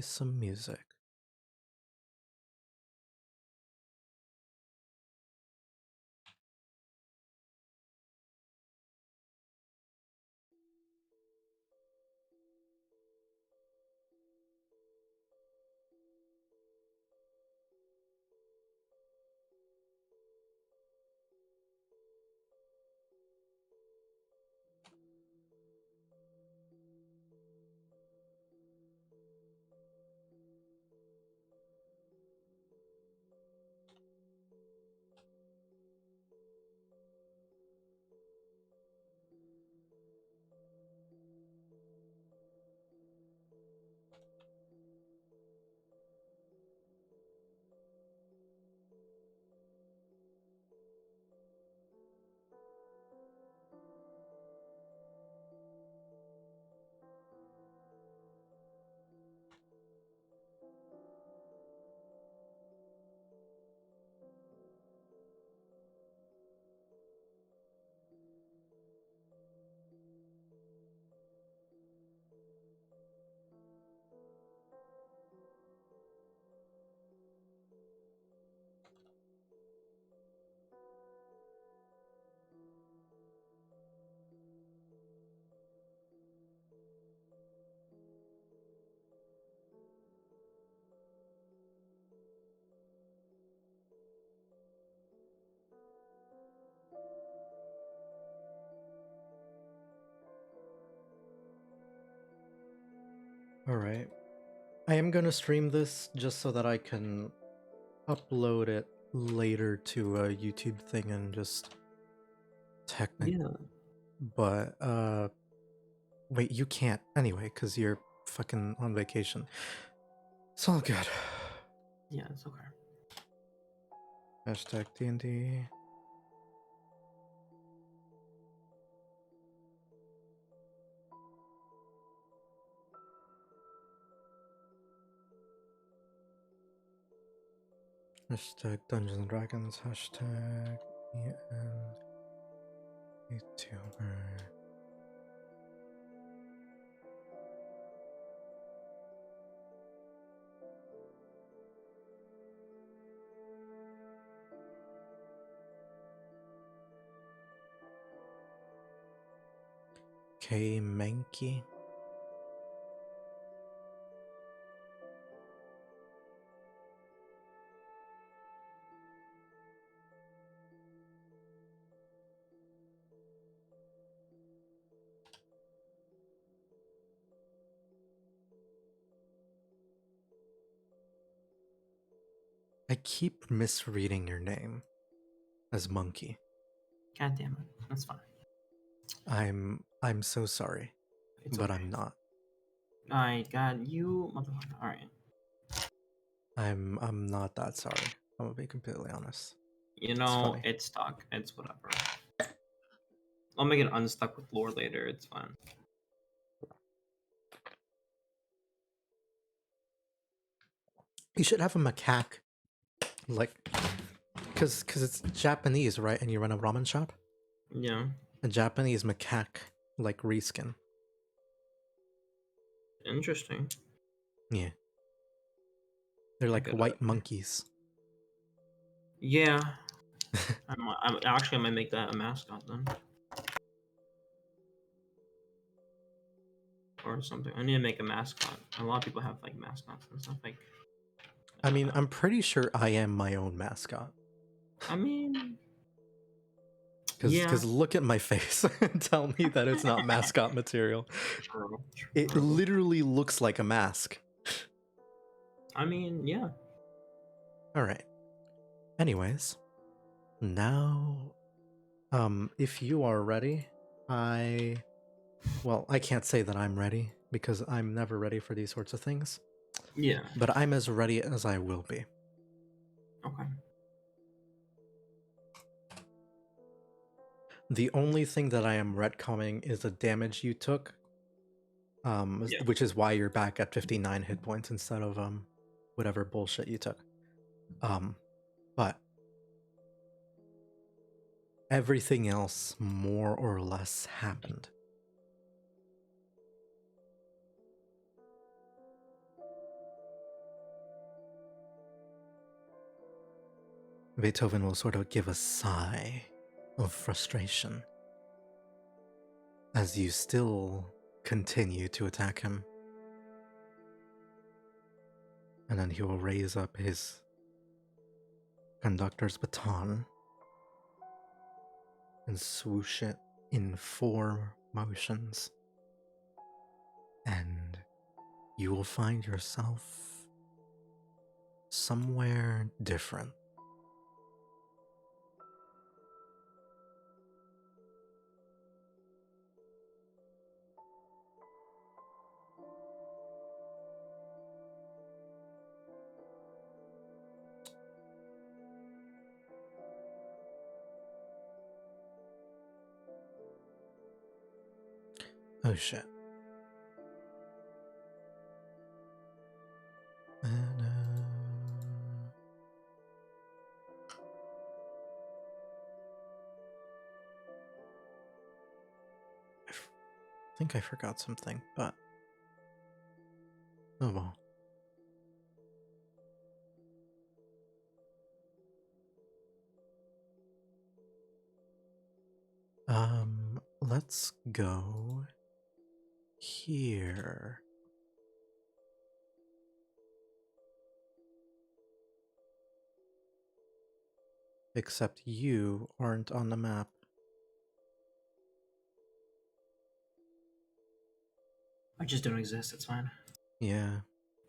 some music. Alright. I am gonna stream this just so that I can upload it later to a YouTube thing and just technically. Yeah. But, wait, you can't anyway, because you're fucking on vacation. It's all good. Yeah, it's okay. Hashtag D&D. Hashtag Dungeons and Dragons. Hashtag and YouTuber. K Mankey. I keep misreading your name as Monkey. God damn it. That's fine. I'm so sorry, It's but okay. I'm not. I got you, motherfucker. Alright. I'm not that sorry. I'm gonna be completely honest. You It's know, funny. it's stuck. It's whatever. I'll make it unstuck with lore later. It's fine. You should have a macaque, like, cause it's Japanese, right? And you run a ramen shop. Yeah. A Japanese macaque, like reskin. Interesting. Yeah, they're I like could, white monkeys. yeah. I'm actually I might make that a mascot then. Or something. I need to make a mascot. A lot of people have like mascots and stuff. Like, I mean, I'm pretty sure I am my own mascot. I mean, Cause, yeah. cause look at my face and tell me that it's not mascot material. True. It literally looks like a mask. I mean, yeah. All right. Anyways, now, if you are ready, well, I can't say that I'm ready because I'm never ready for these sorts of things. Yeah. But I'm as ready as I will be. Okay. The only thing that I am retconning is the damage you took, Yeah. which is why you're back at 59 hit points instead of whatever bullshit you took. But everything else more or less happened. Beethoven will sort of give a sigh of frustration as you still continue to attack him. And then he will raise up his conductor's baton and swoosh it in 4 motions. And you will find yourself somewhere different. Oh shit. And, I think I forgot something, but oh well. Let's go here. Except you aren't on the map. I just don't exist. It's fine. Yeah.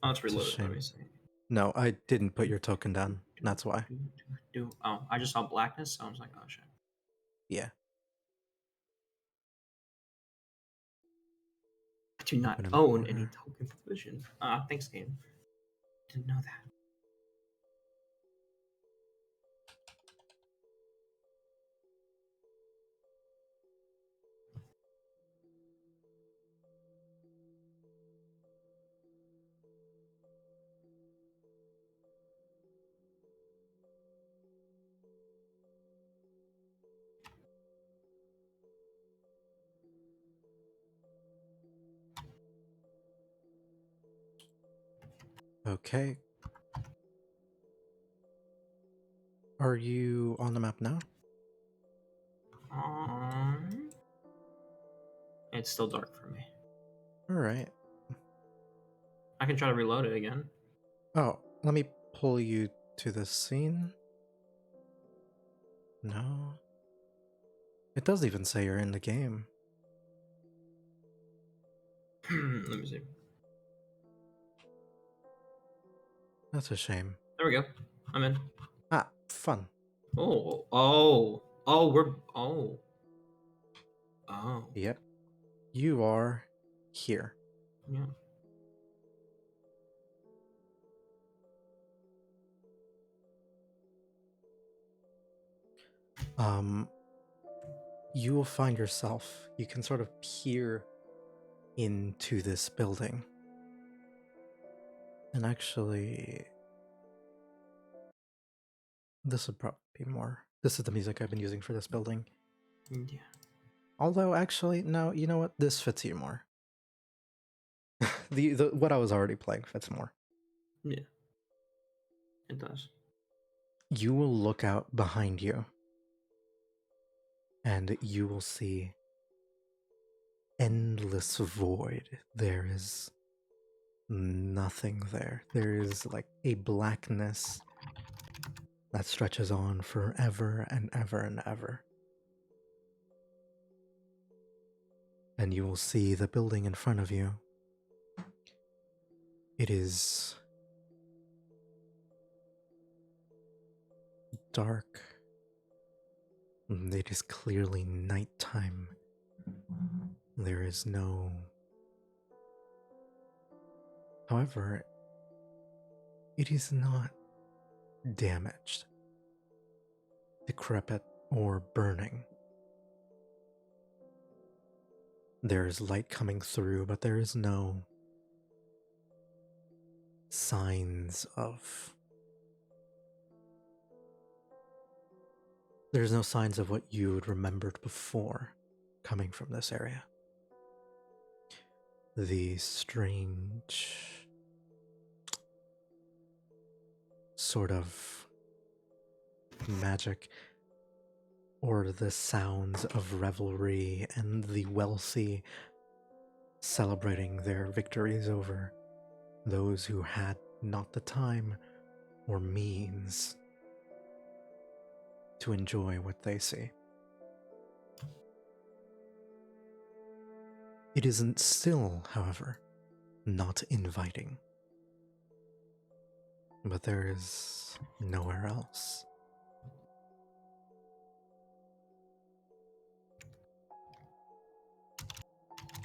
Oh, it's It's a reloaded. Let shame. me see. No, I didn't put your token down. That's why. Oh, I just saw blackness, so I was like, oh shit. Yeah. I do not Open own any border. token vision. Thanks, game. Didn't know that. Okay. Are you on the map now? It's still dark for me. Alright. I can try to reload it again. Oh, let me pull you to the scene. No. It does even say you're in the game. Let me see. That's a shame. There we go. I'm in. Ah, fun. Oh, we're oh. Yep. You are here. Yeah. You will find yourself, you can sort of peer into this building. And actually, this would probably be more. This is the music I've been using for this building. Yeah. Although, actually, no, you know what? This fits you more. the what I was already playing fits more. Yeah. It does. You will look out behind you, and you will see endless void. There is nothing there. There is like a blackness that stretches on forever and ever and ever. And you will see the building in front of you. It is dark. It is clearly nighttime. There is no... However, it is not damaged, decrepit, or burning. There is light coming through, but there is no signs of... There's no signs of what you had remembered before coming from this area. The strange sort of magic or the sounds of revelry and the wealthy celebrating their victories over those who had not the time or means to enjoy what they see. It isn't still, however, not inviting. But there is nowhere else.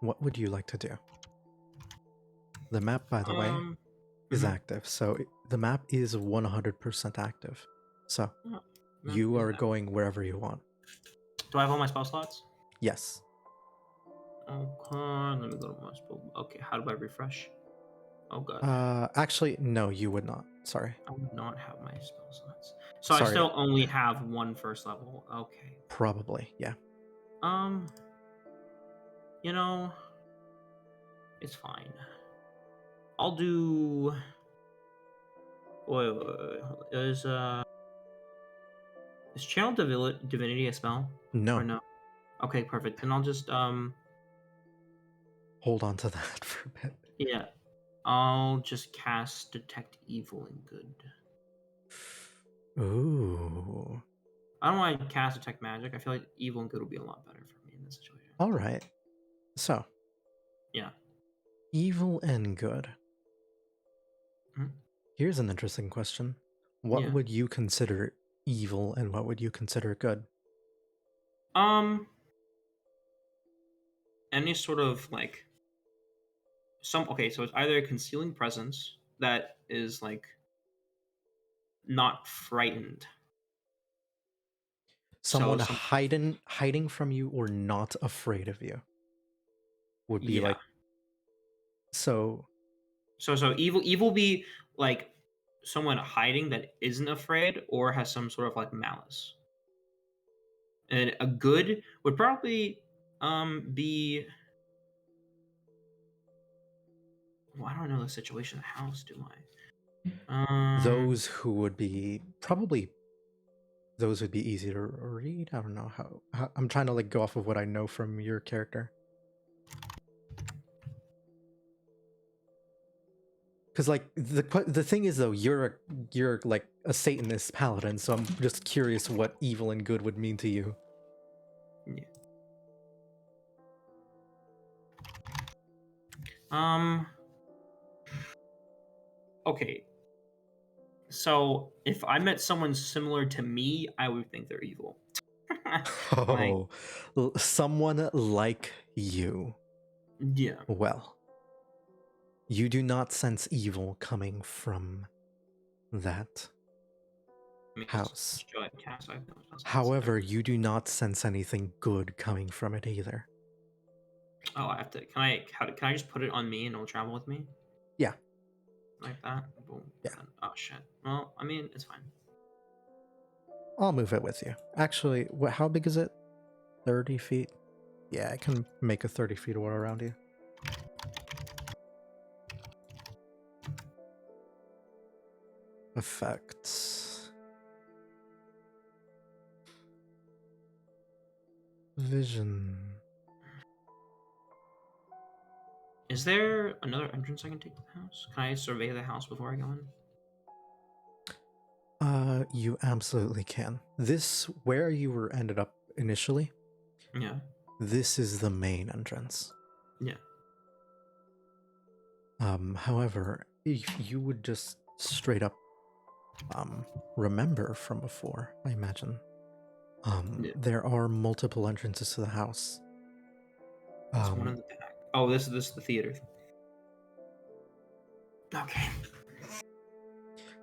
What would you like to do? The map, by the way, is mhm. active. So the map is 100% active. So Oh, map you is are that. going wherever you want. Do I have all my spell slots? Yes. Okay, let me go to my spell. Okay, how do I refresh? Oh god, Actually, no, you would not. Sorry. I would not have my spell slots. So I Sorry. still only have one first level. Okay. Probably, yeah. Um, you know, it's fine. I'll do. Wait. Hold on. Is Channel Divinity a spell or No. no? Okay, perfect. Then I'll just Hold on to that for a bit. yeah, I'll just cast Detect Evil and Good. Ooh. I don't want to cast Detect Magic. I feel like Evil and Good would be a lot better for me in this situation. All right. So, Yeah. evil and good. Mhm. Here's an interesting question. What Yeah. would you consider evil and what would you consider good? Um, any sort of like some okay, so it's either a concealing presence that is like not frightened. So Someone some hiding from you or not afraid of you would be yeah. like, so So evil be like someone hiding that isn't afraid or has some sort of like malice. And a good would probably be well, I don't know the situation of the house, do I? those who would be probably those would be easy to read. I don't know how I'm trying to like go off of what I know from your character. Because like the thing is though, you're like a Satanist paladin, so I'm just curious what evil and good would mean to you. Yeah. Um okay. So if I met someone similar to me, I would think they're evil. Like, Oh, someone like you. yeah. Well, you do not sense evil coming from that I mean, house. show I cast, I have no sense there. However, you do not sense anything good coming from it either. Oh, I have to. Can I just put it on me and it'll travel with me Yeah, like that? Boom. yeah. And then, oh shit. Well, I mean, it's fine. I'll move it with you. Actually, how big is it? 30 feet? Yeah, I can make a 30 feet all around you. Effects. Vision. Is there another entrance I can take to the house? Can I survey the house before I go in? You absolutely can. This, where you were ended up initially, Yeah. this is the main entrance. Yeah. However, if you would just straight up, remember from before, I imagine, Yeah. there are multiple entrances to the house. There's one in the back. Oh, this is the theater. Okay.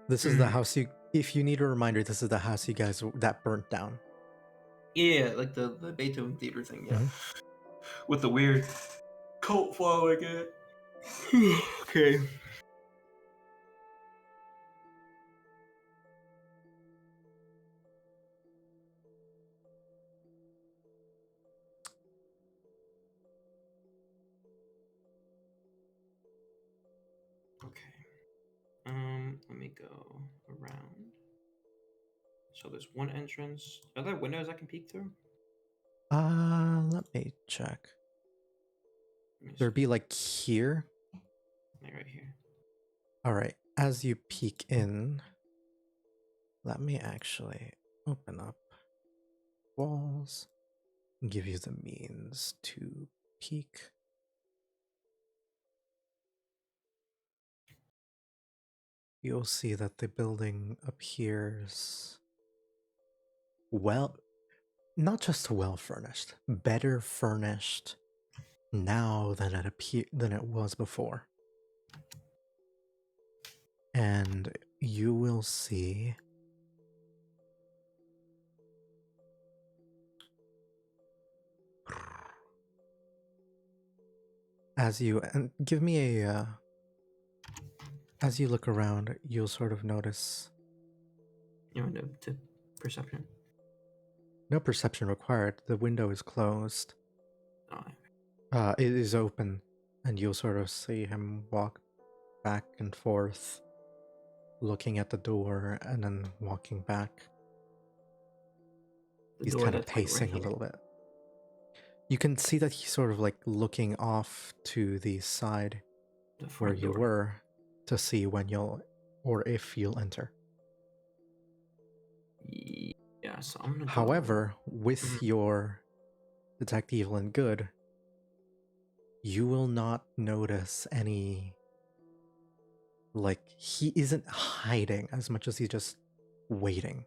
This is the house you, if you need a reminder, this is the house you guys, that burnt down. Yeah, like the Beethoven theater thing, yeah. Mhm. With the weird cult following it. Okay. Okay. Let me go around. So there's one entrance. Are there windows I can peek through? Let me check. Let me There'd see. be like here. Like right here. All right. As you peek in, let me actually open up walls and give you the means to peek. You'll see that the building appears well, not just well furnished, better furnished now than it was before. And you will see as you and give me a as you look around, you'll sort of notice You know, to perception. no perception required. The window is closed. Oh, It is open, and you'll sort of see him walk back and forth, looking at the door and then walking back. the He's door kind of that's like right pacing a here. little bit. You can see that he's sort of like looking off to the side The where front you door. were to see when you'll or if you'll enter. Yeah, so I'm gonna go. However, with Mhm. your detect evil and good, you will not notice any, like, he isn't hiding as much as he's just waiting.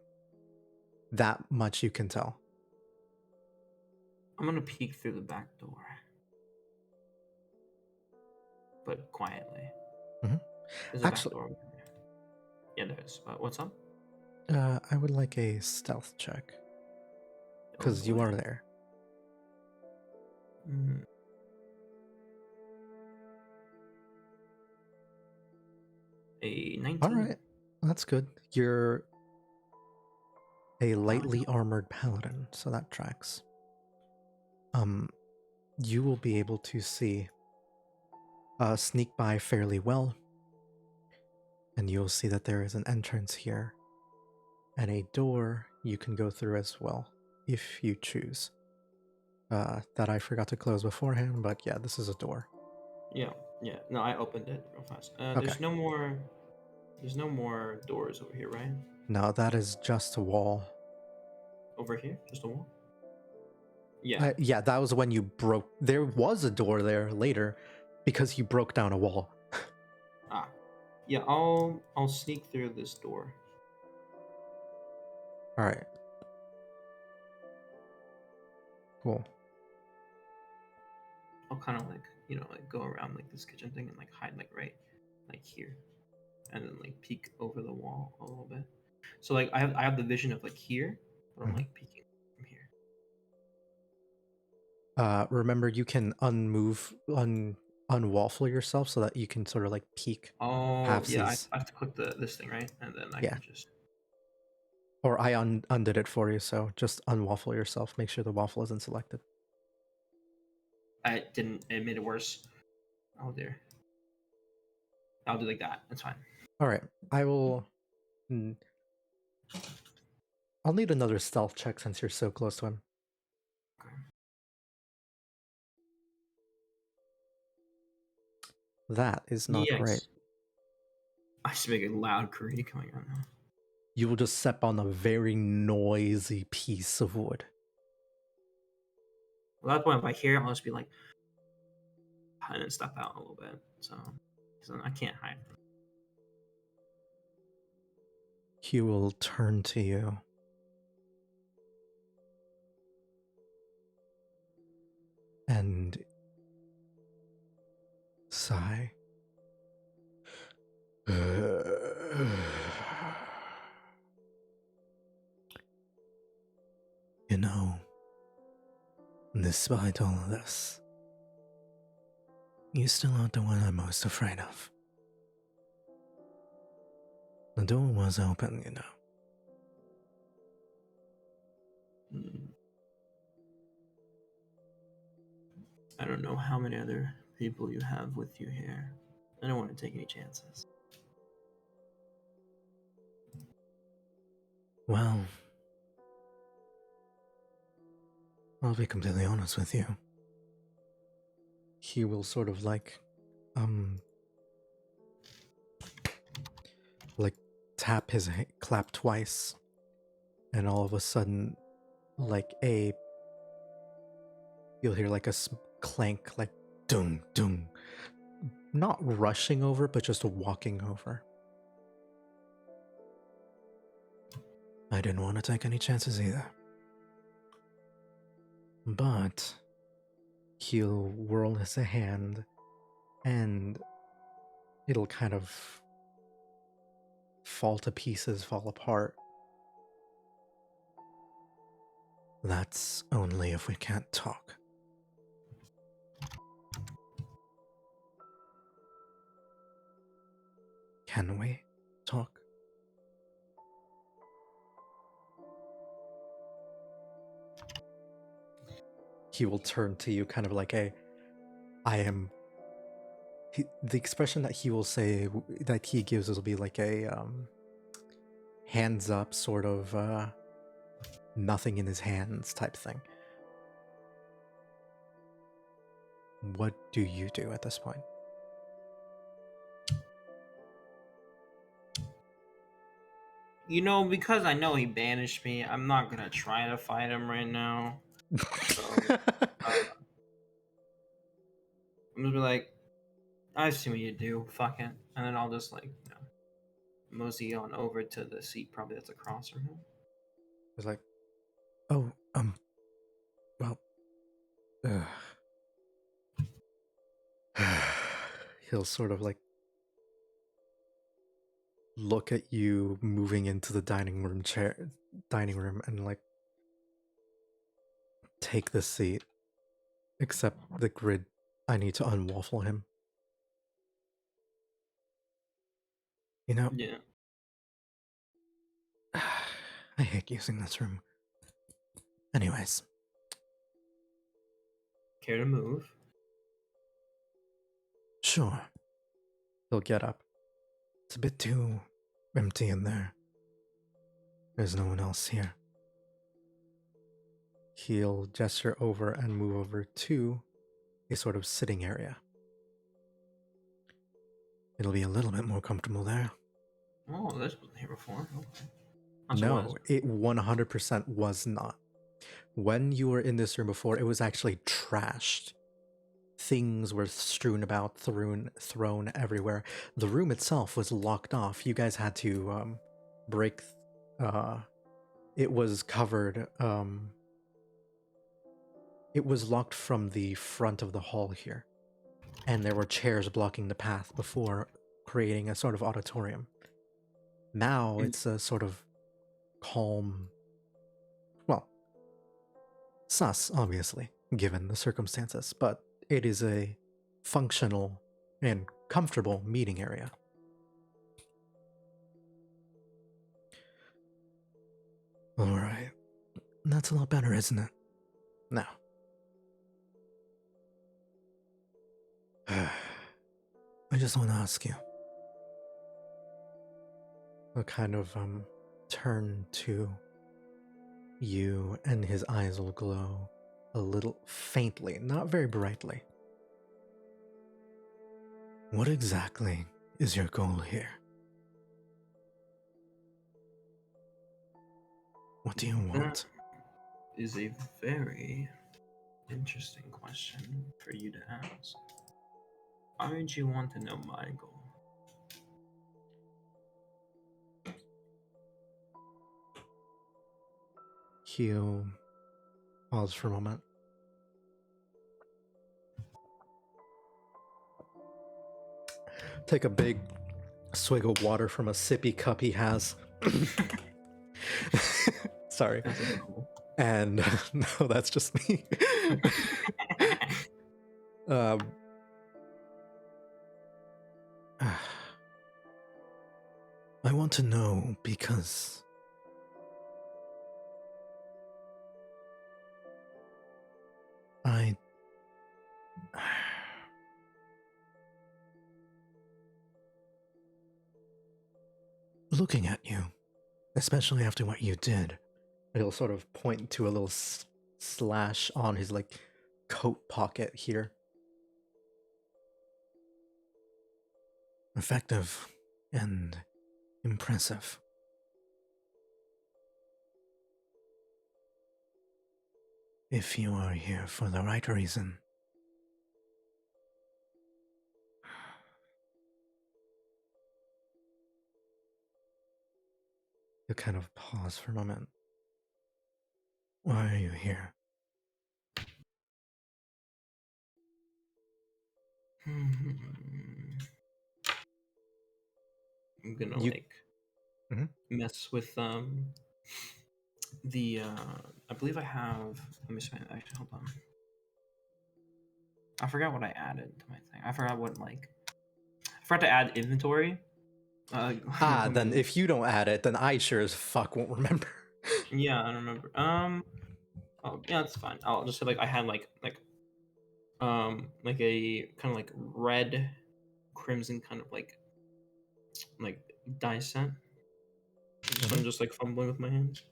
That much you can tell. I'm gonna peek through the back door, but quietly. Mhm. There's a back Actually, door over here. Yeah, there is. What's up? I would like a stealth check Oh because you boy. are there. Mm, a All 19. right, that's good. You're a Oh, yeah. lightly armored paladin, so that tracks. You will be able to see sneak by fairly well, and you'll see that there is an entrance here and a door you can go through as well if you choose. That I forgot to close beforehand, but yeah, this is a door. Yeah, yeah. No, I opened it real fast. Okay. There's no more. There's no more doors over here, right? No, that is just a wall. Over here, just a wall. Yeah. Yeah, that was when you broke. There was a door there later because you broke down a wall. Ah. Yeah. I'll sneak through this door. All right, cool. I'll kind of like like go around like this kitchen thing and like hide like right like here, and then like peek over the wall a little bit. So like I have the vision of like here, but I'm Mhm. like peeking from here. Remember, you can unwaffle yourself so that you can sort of like peek Oh yeah, halfsies. I have to click this thing right, and then I Yeah, can just. or I undid it for you, so just unwaffle yourself. Make sure the waffle isn't selected. I didn't. It made it worse. Oh dear. I'll do like that. That's fine. All right, I will. mm, I'll need another stealth check since you're so close to him. Okay. That is not great. Yikes! I just make a loud creak. Oh my god. You will just step on a very noisy piece of wood. At that point, if I hear it, I'll just be like, and then step out a little bit. So, 'cause then I can't hide. He will turn to you and sigh. You know, despite all of this, you still aren't the one I'm most afraid of. The door was open, you know. Mm, I don't know how many other people you have with you here. I don't want to take any chances. Well, I'll be completely honest with you. He will sort of like tap his clap twice, and all of a sudden, you'll hear like a clank, like dung dung, not rushing over, but just walking over. I didn't want to take any chances either. But he'll whirl his hand and it'll kind of fall to pieces, fall apart. That's only if we can't talk. Can we talk? He will turn to you kind of like the expression that he will say, that he gives will be like a hands up sort of nothing in his hands type thing. What do you do at this point? You know, because I know he banished me, I'm not gonna try to fight him right now. So I'm just be like, I see what you do, fuck it. And then I'll just like, mosey on over to the seat probably that's across from him. It's like, oh, well, he'll sort of like look at you moving into the dining room and like take the seat, except the grid. I need to unwaffle him. You know, Yeah. I hate using this room. Anyways. Care to move? Sure. He'll get up. It's a bit too empty in there. There's no one else here. He'll gesture over and move over to a sort of sitting area. It'll be a little bit more comfortable there. Oh, this wasn't here before. Okay. No, it 100% was not. When you were in this room before, it was actually trashed. Things were strewn about, thrown everywhere. The room itself was locked off. You guys had to break. It was covered. It was locked from the front of the hall here, and there were chairs blocking the path before creating a sort of auditorium. Now it's a sort of calm. Well, sus, obviously, given the circumstances, but it is a functional and comfortable meeting area. Alright. That's a lot better, isn't it? Now. I just want to ask you. I'll kind of turn to you, and his eyes will glow a little faintly, not very brightly. What exactly is your goal here? What do you want? That is a very interesting question for you to ask. Why would you want to know my goal? He'll pause for a moment. Take a big swig of water from a sippy cup he has. Sorry. Cool. And no, that's just me. I want to know because looking at you especially after what you did. He'll sort of point to a little slash on his like coat pocket here. Effective and impressive. If you are here for the right reason. You kind of pause for a moment. Why are you here? I'm gonna You like Mhm. mess with the I believe I have, let me see, actually hold on. I forgot what I added to my thing. I forgot to add inventory. Let Then me, if you don't add it, then I sure as fuck won't remember. yeah, I don't remember. Oh yeah, that's fine. I'll just say like I had like a kind of like red crimson kind of like dye set. So I'm just like fumbling with my hands,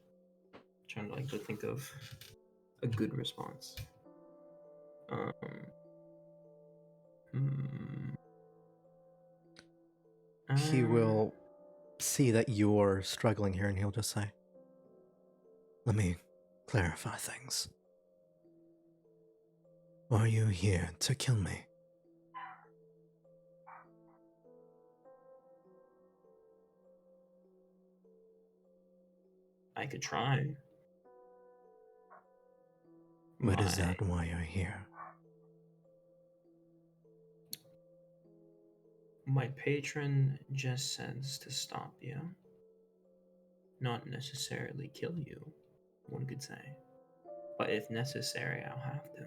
trying to like to think of a good response. Um, hmm, He uh, will see that you're struggling here and he'll just say, let me clarify things. Are you here to kill me? I could try. But is My that why you're here? my patron just says to stop you, not necessarily kill you. One could say, but if necessary, I'll have to.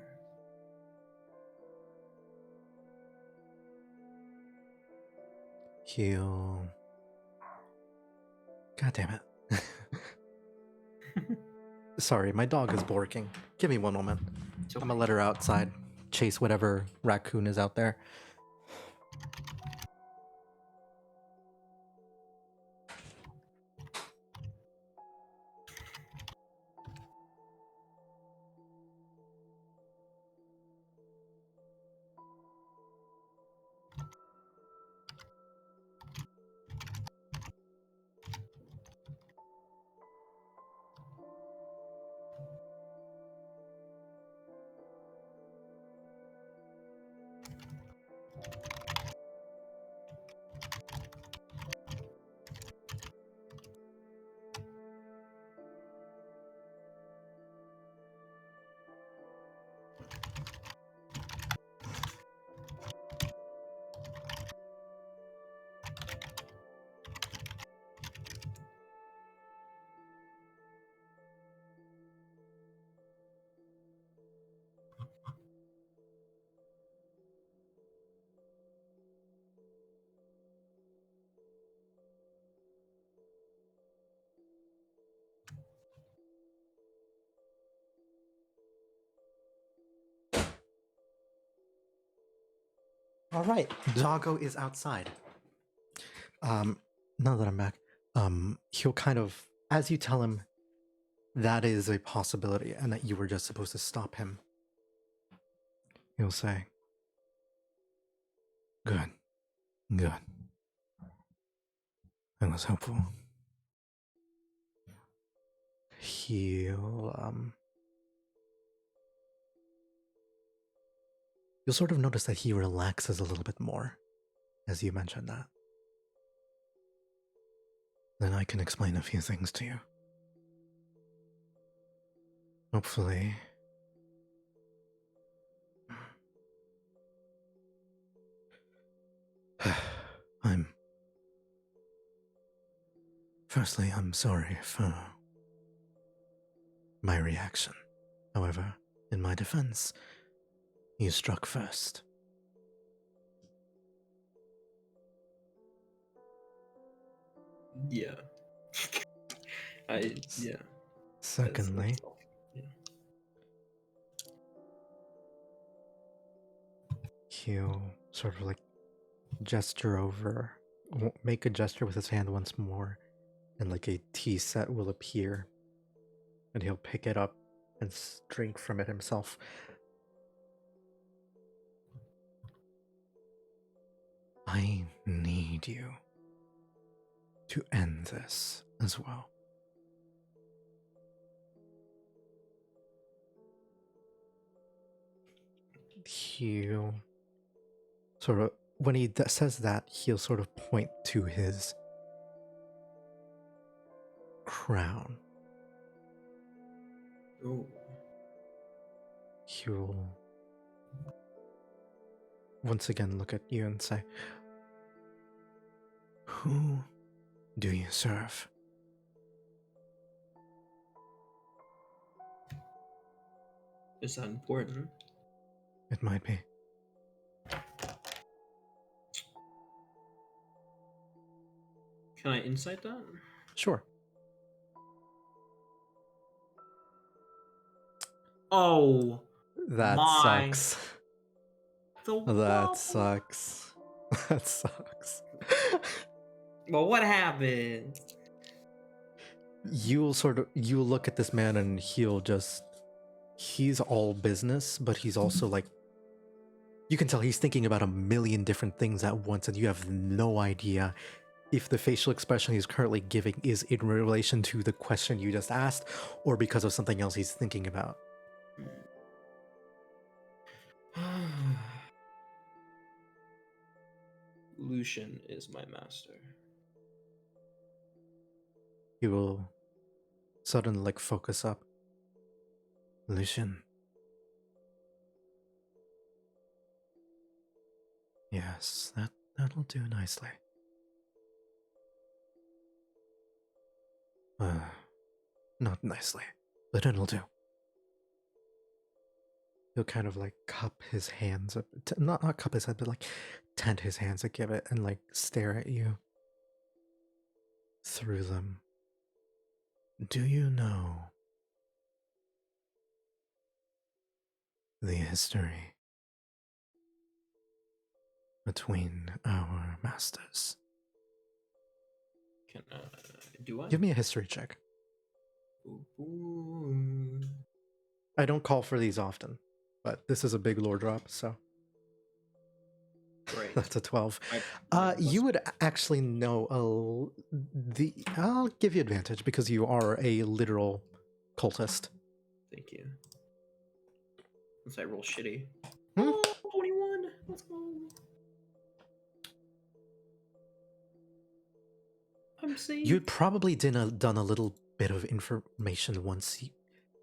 He'll... God damn it. Sorry, my dog is barking. Give me one moment. It's I'm okay. gonna let her outside, chase whatever raccoon is out there. All right, Doggo is outside. Now that I'm back, he'll kind of, as you tell him that is a possibility and that you were just supposed to stop him, he'll say, good, good. I was hopeful. He'll, you'll sort of notice that he relaxes a little bit more as you mention that. Then I can explain a few things to you. Hopefully. I'm. Firstly, I'm sorry for my reaction. However, in my defense, you struck first. Yeah. Yeah. That's Secondly, yeah. he'll sort of like gesture over, make a gesture with his hand once more, and like a tea set will appear, and he'll pick it up and drink from it himself. I need you to end this as well. He'll sort of, when he says that, he'll sort of point to his crown. Ooh. He'll once again look at you and say, "Who do you serve?" Is that important? It might be. Can I insight that? Sure. Oh, That my. sucks. The That wobble. sucks. That sucks. Well, what happened? You'll look at this man and he's all business, but he's also like, you can tell he's thinking about a million different things at once, and you have no idea if the facial expression he's currently giving is in relation to the question you just asked or because of something else he's thinking about. Lucian is my master. He will suddenly like focus up. Lucian. Yes, that'll do nicely. Not nicely, but it'll do. He'll kind of like cup his hands up, not cup his head, but like tent his hands to give it and like stare at you through them. Do you know the history between our masters? Can do I? Give me a history check. Ooh. I don't call for these often, but this is a big lore drop, so Great. that's a 12. My You would actually know I'll give you advantage because you are a literal cultist. Thank you. Since I roll shitty. Hmm? Oh, 21. Let's go. I'm safe. You'd probably done a little bit of information once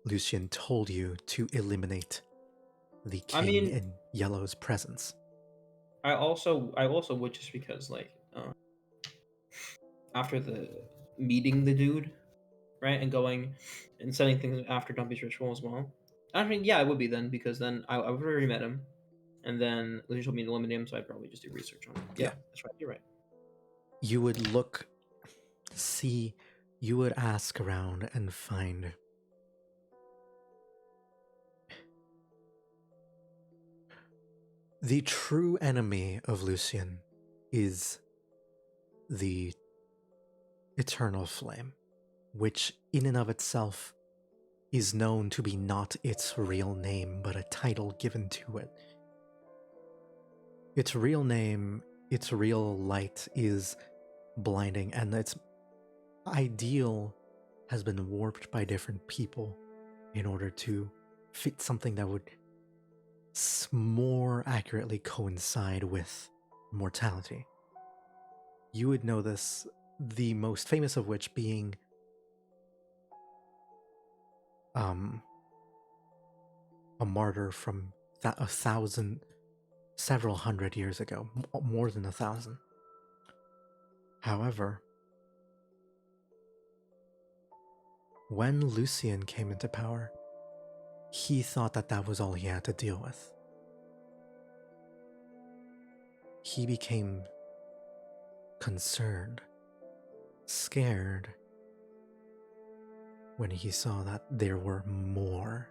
Lucian told you to eliminate the king in Yellow's presence. I also would, just because like after the meeting the dude, right, and going and setting things after Dumpy's ritual as well. I mean, yeah, it would be then, because then I would have already met him, and then Lucian told me to eliminate him, so I'd probably just do research on him. Yeah, that's right. You're right. You would you would ask around and find the true enemy of Lucian is the eternal flame, which in and of itself is known to be not its real name, but a title given to it. Its real name, its real light is blinding, and its ideal has been warped by different people in order to fit something that would more accurately coincide with mortality. You would know this, the most famous of which being a martyr from several hundred years ago, more than 1,000. However, when Lucian came into power, he thought that that was all he had to deal with. He became concerned, scared, when he saw that there were more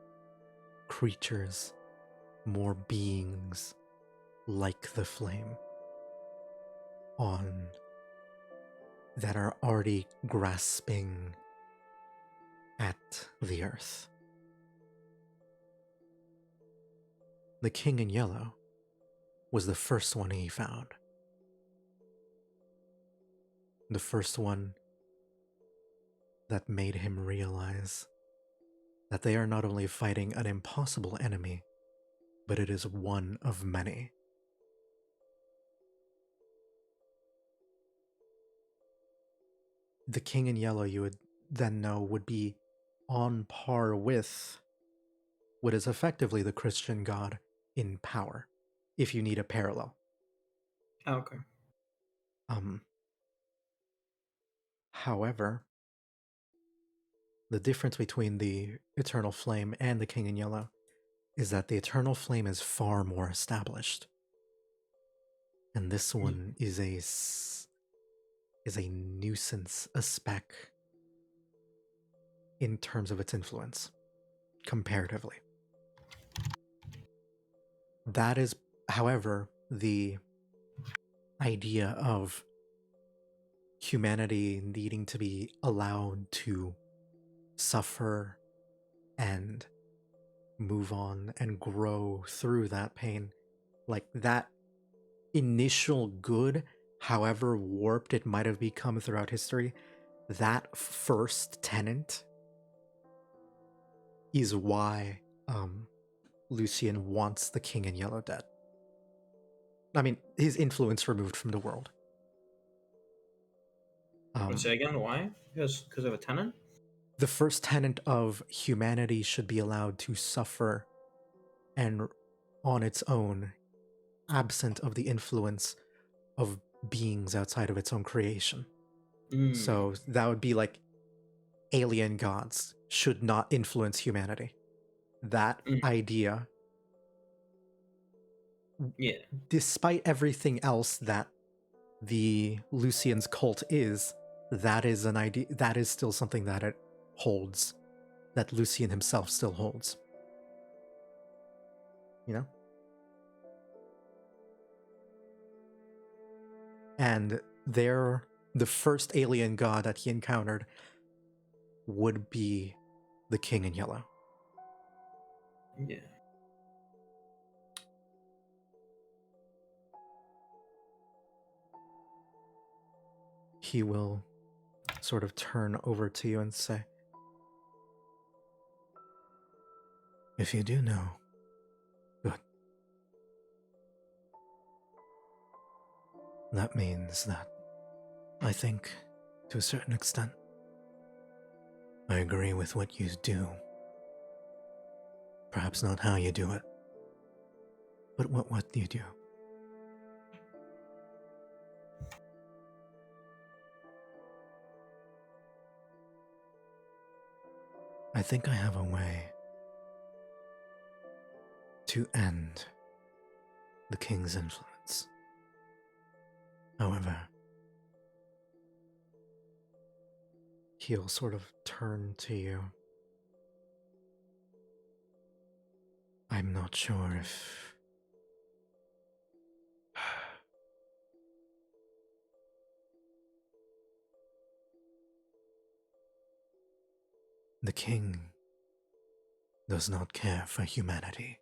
creatures, more beings like the flame on that are already grasping at the earth. The king in yellow was the first one he found. The first one that made him realize that they are not only fighting an impossible enemy, but it is one of many. The king in yellow, you would then know, would be on par with what is effectively the Christian God in power, if you need a parallel. Oh, okay. However, the difference between the Eternal Flame and the King in Yellow is that the Eternal Flame is far more established, and this one is a nuisance, a speck in terms of its influence, comparatively. That is, however, the idea of humanity needing to be allowed to suffer and move on and grow through that pain. Like that initial good, however warped it might have become throughout history, that first tenet is why Lucian wants the King in Yellow dead. I mean, his influence removed from the world. Say again, why? Because of a tenant? The first tenet of humanity should be allowed to suffer and on its own, absent of the influence of beings outside of its own creation. So that would be like alien gods should not influence humanity. That idea, Yeah. despite everything else that the Lucian's cult is, that is an idea, that is still something that it holds, that Lucian himself still holds. You know? And the first alien god that he encountered would be the King in Yellow. Yeah. He will sort of turn over to you and say, "If you do know, good. That means that I think, to a certain extent, I agree with what you do. Perhaps not how you do it, but what you do. I think I have a way to end the king's influence. However, he'll sort of turn to you. I'm not sure if the king does not care for humanity.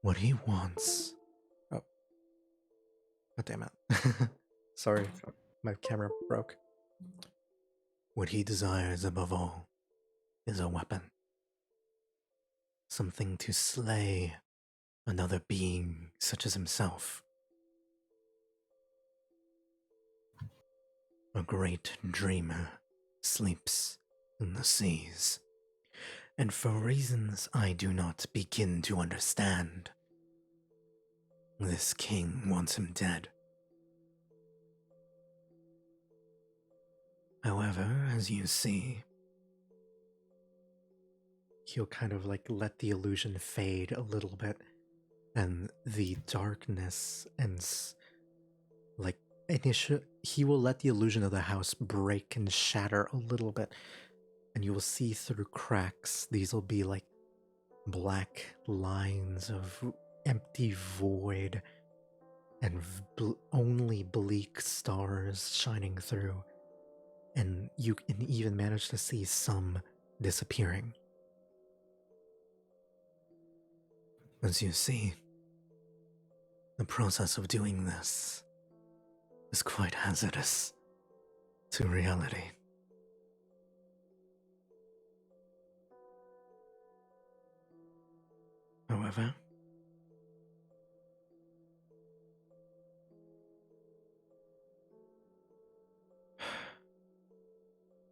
What he wants... Oh. God damn it. Sorry, my camera broke. What he desires above all is a weapon. Something to slay another being such as himself. A great dreamer sleeps in the seas, and for reasons I do not begin to understand, this king wants him dead. However, as you see, he'll kind of like let the illusion fade a little bit, and the darkness and like he will let the illusion of the house break and shatter a little bit, and you will see through cracks. These will be like black lines of empty void, and only bleak stars shining through, and you can even manage to see some disappearing. As you see, the process of doing this is quite hazardous to reality. However,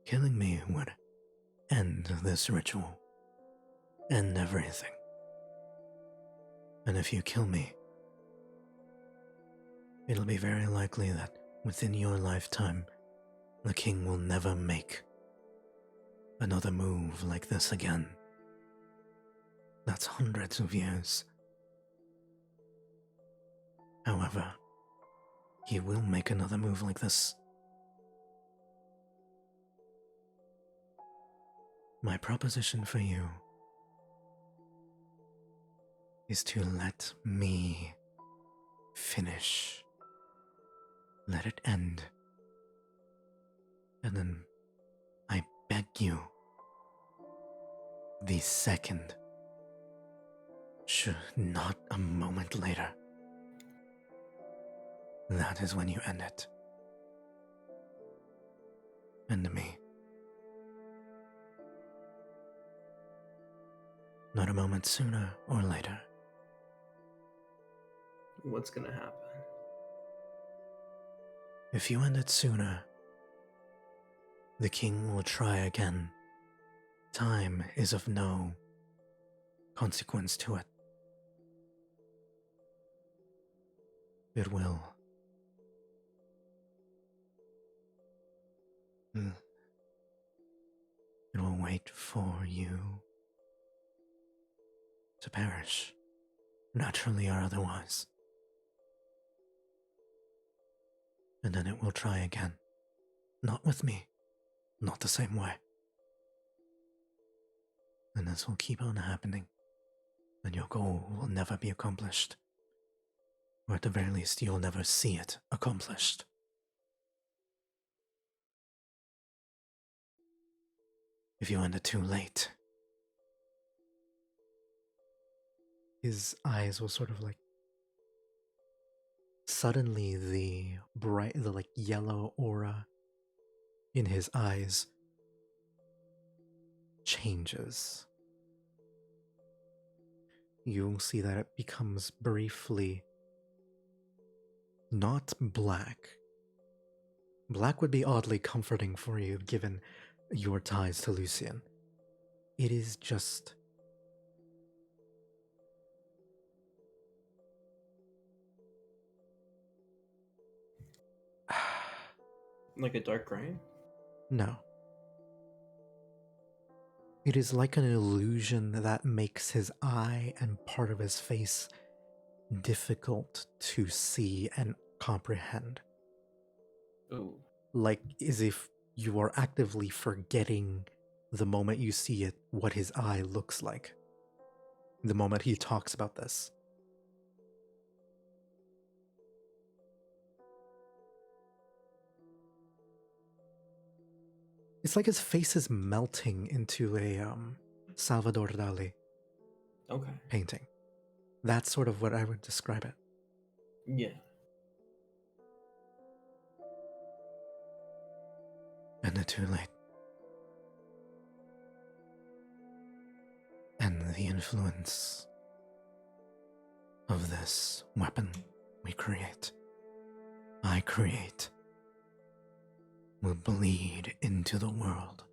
killing me would end this ritual, end everything. And if you kill me, it'll be very likely that within your lifetime, the king will never make another move like this again. That's hundreds of years. However, he will make another move like this. My proposition for you is to let me finish. Let it end. And then I beg you, the second, not a moment later, that is when you end it. End me. Not a moment sooner or later. What's gonna happen? If you end it sooner, the king will try again. Time is of no consequence to it. It will. It will wait for you to perish, naturally or otherwise. And then it will try again. Not with me. Not the same way. And this will keep on happening. And your goal will never be accomplished. Or at the very least, you'll never see it accomplished. If you end it too late, his eyes will sort of like suddenly the yellow aura in his eyes changes. You'll see that it becomes briefly not black. Black would be oddly comforting for you given your ties to Lucian. It is just Like a dark gray? no. It is like an illusion that makes his eye and part of his face difficult to see and comprehend. Ooh. Like as if you are actively forgetting the moment you see it, what his eye looks like. The moment he talks about this. It's like his face is melting into a Salvador Dali painting. That's sort of what I would describe it. Yeah. And it's too late. And the influence of this weapon we create, I create, will bleed into the world.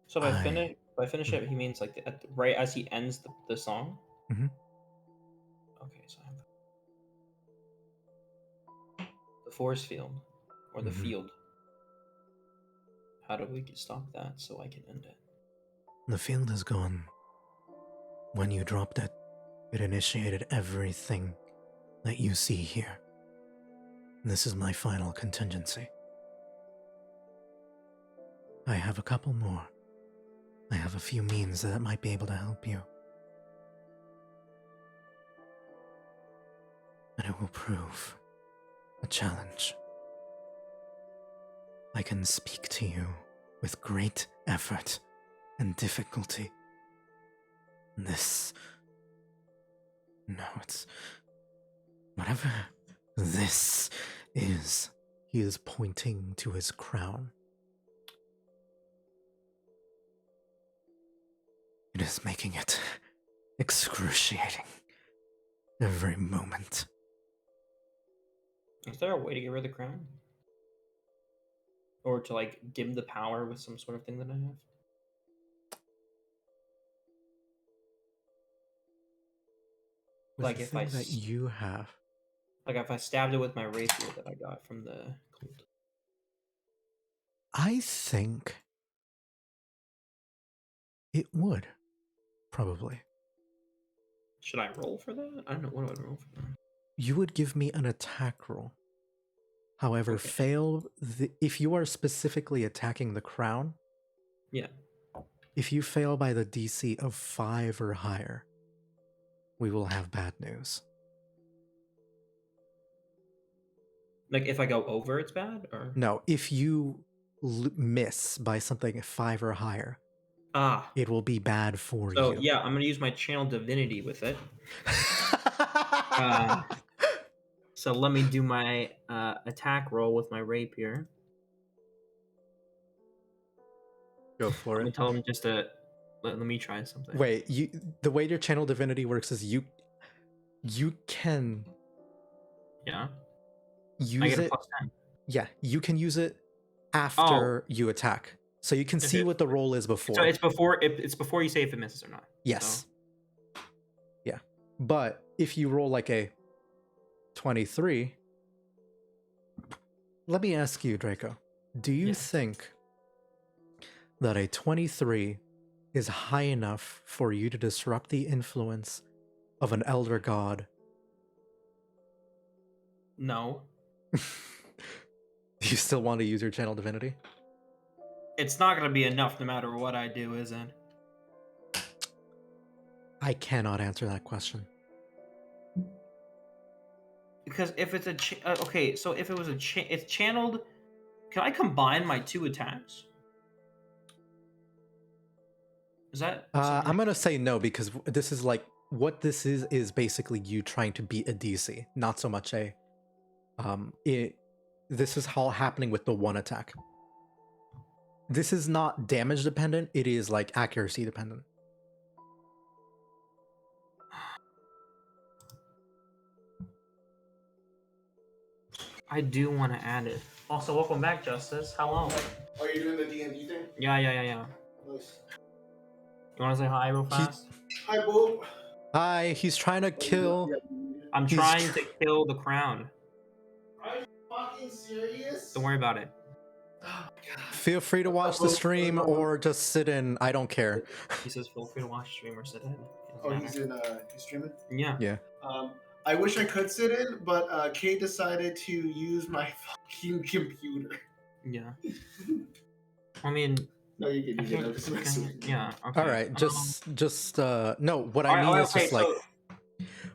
So if I finish it, he means like right as he ends the song? Mm-hmm. Okay, so I have the force field, or the field. How do we stop that so I can end it? The field is gone. When you dropped it, it initiated everything that you see here. This is my final contingency. I have a couple more, I have a few means that might be able to help you. And it will prove a challenge. I can speak to you with great effort and difficulty. This... No, it's... Whatever this is, he is pointing to his crown. It is making it excruciating every moment. Is there a way to get rid of the crown? Or to like dim the power with some sort of thing that I have? With Like the if thing that you have, like if I stabbed it with my rapier that I got from the cult. I think it would, probably. Should I roll for that? I don't know. What do I roll for that? You would give me an attack roll. However, Okay. if you are specifically attacking the crown, Yeah. if you fail by the DC of 5 or higher, we will have bad news. Like if I go over, it's bad, or No, if you miss by something 5 or higher, it will be bad for So you. yeah, I'm gonna use my channel divinity with it. So let me do my attack roll with my rapier. Go for I'm gonna it. tell him just to let me try something. Wait, the way your channel divinity works is you can Yeah. use I get a it. +10. Yeah, you can use it after you attack, so you can see what the roll is before. So it's before you say if it misses or not. Yes. So. Yeah, but if you roll like a 23, let me ask you, Draco, do you think that a 23 is high enough for you to disrupt the influence of an elder god? No. Do you still want to use your channel divinity? It's not gonna be enough no matter what I do, is it? I cannot answer that question. Because if it's okay, so if it was it's channeled, can I combine my 2 attacks? Is that something? I'm gonna say no, because this is like what this is basically you trying to beat a DC, not so much a this is all happening with the one attack. This is not damage dependent, it is like accuracy dependent. I do want to add it. Also, welcome back, Justice. How long? Oh, you're doing the D&D thing? Yeah. Nice. You want to say hi real fast? Hi, Boo. Hi, he's trying to kill. I'm trying to kill the crown. Are you fucking serious? Don't worry about it. Oh, Feel free to watch the stream or just sit in. I don't care. He says feel free to watch stream or sit in. Oh, he's streaming? Yeah. Yeah. I wish I could sit in, but Kate decided to use my fucking computer. Yeah. I mean, no, you can use it. I'm just messing with you. Yeah. Okay. All right. Just no. What I mean is just like.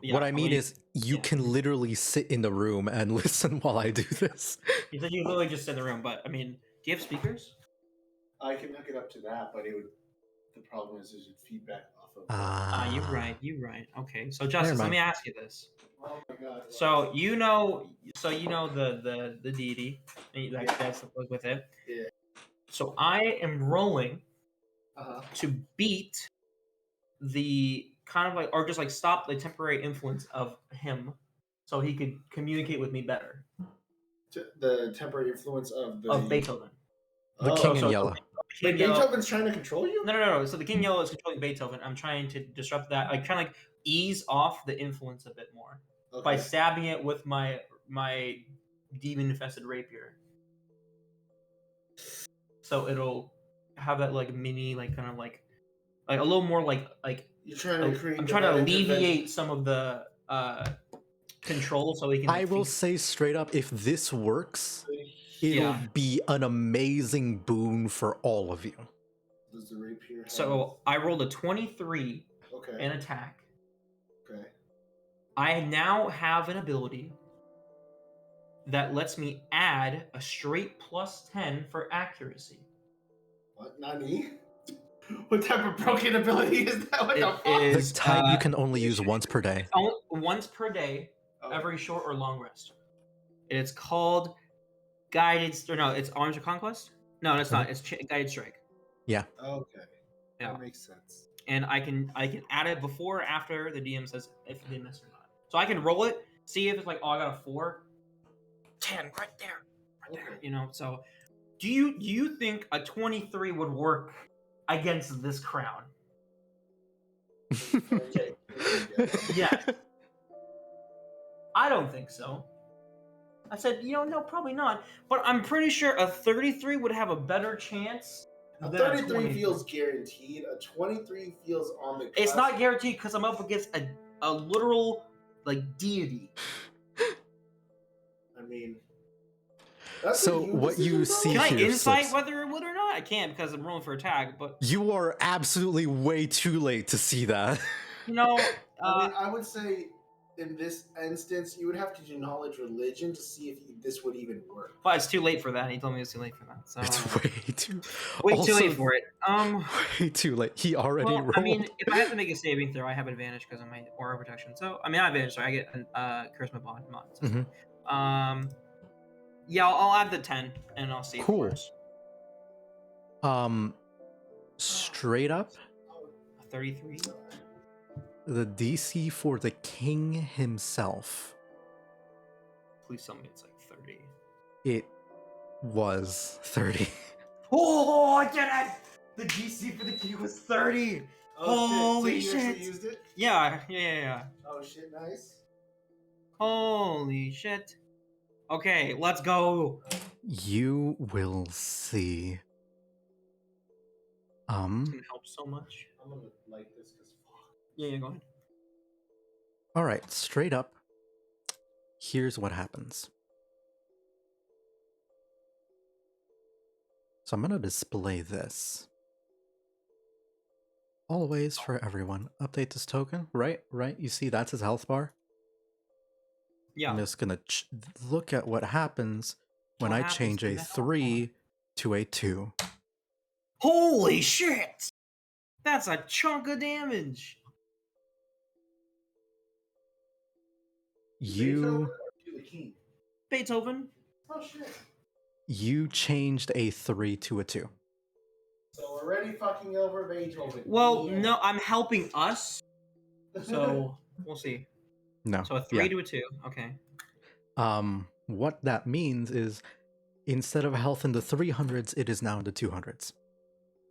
Yeah, what I mean is, you can literally sit in the room and listen while I do this. You said you literally just sit in the room, but I mean, do you have speakers? I can hook it up to that, but it would. The problem is there's feedback off of. You're right. Okay, so Justice, let me ask you this. Oh my god. So you know the deity that's with it. Yeah. So I am rolling to beat the kind of like, or just like stop the temporary influence of him, so he could communicate with me better. The temporary influence of Beethoven. The King in Yellow. Wait, Beethoven's trying to control you? No. So the King in Yellow is controlling Beethoven. I'm trying to disrupt that. I kind of like ease off the influence a bit more by stabbing it with my demon-infested rapier. So it'll have that like mini, like kind of like a little more like you're trying to create. I'm trying to alleviate some of the control, so he can. I will say straight up, if this works, it'll be an amazing boon for all of you. Does the rapier rapier. So I rolled a 23 Okay. in attack. Okay. I now have an ability that lets me add a straight +10 for accuracy. What? Nani? What type of broken ability is that? What the fuck? The type you can only use once per day. Once per day, Okay. every short or long rest. It's called Guided... Or no, it's Arms of Conquest? No, it's not. It's Guided Strike. Yeah. Okay. Yeah. That makes sense. And I can add it before or after the DM says if they miss or not. So I can roll it, see if it's like, oh, I got a 4. 10, right there. Okay. You know, so do you think a 23 would work against this crown? Yeah. I don't think so. I said, no, probably not. But I'm pretty sure a 33 would have a better chance. A than 33 feels guaranteed. A 23 feels on the cusp. It's not guaranteed because I'm up against a literal deity. I mean, that's So what you see Can I here, insight Slips, whether it would or not? I can't because I'm rolling for attack. But you are absolutely way too late to see that. I would say in this instance, you would have to do knowledge religion to see if this would even work. But it's too late for that. He told me it's too late for that. So It's way too too late for it. Way too late. He already rolled. I mean, if I have to make a saving throw, I have advantage because of my aura protection. So I mean, I have advantage. So I get charisma bond mod. So. Mhm. Yeah, I'll add the 10 and I'll see. Cool. If it works. Straight up, 33. the DC for the king himself. Please tell me it's like 30. It was 30. Oh, I did it! The DC for the king was 30. Holy shit! So you actually used it? Yeah. Oh shit! Nice. Holy shit. Okay, let's go. You will see. It's gonna help so much. I'm gonna like this because fuck. Yeah, go ahead. All right, straight up. Here's what happens. So I'm gonna display this. Always for everyone. Update this token. Right. You see that's his health bar. Yeah. I'm just gonna look at what happens when I change a 3 to a 2. Holy shit! That's a chunk of damage. Beethoven. Oh shit. You changed a 3 to a 2. So we're already fucking over Beethoven. Well, no, I'm helping us. So we'll see. No. So a 3 to a 2. Okay. What that means is instead of health in the 300s, it is now in the 200s.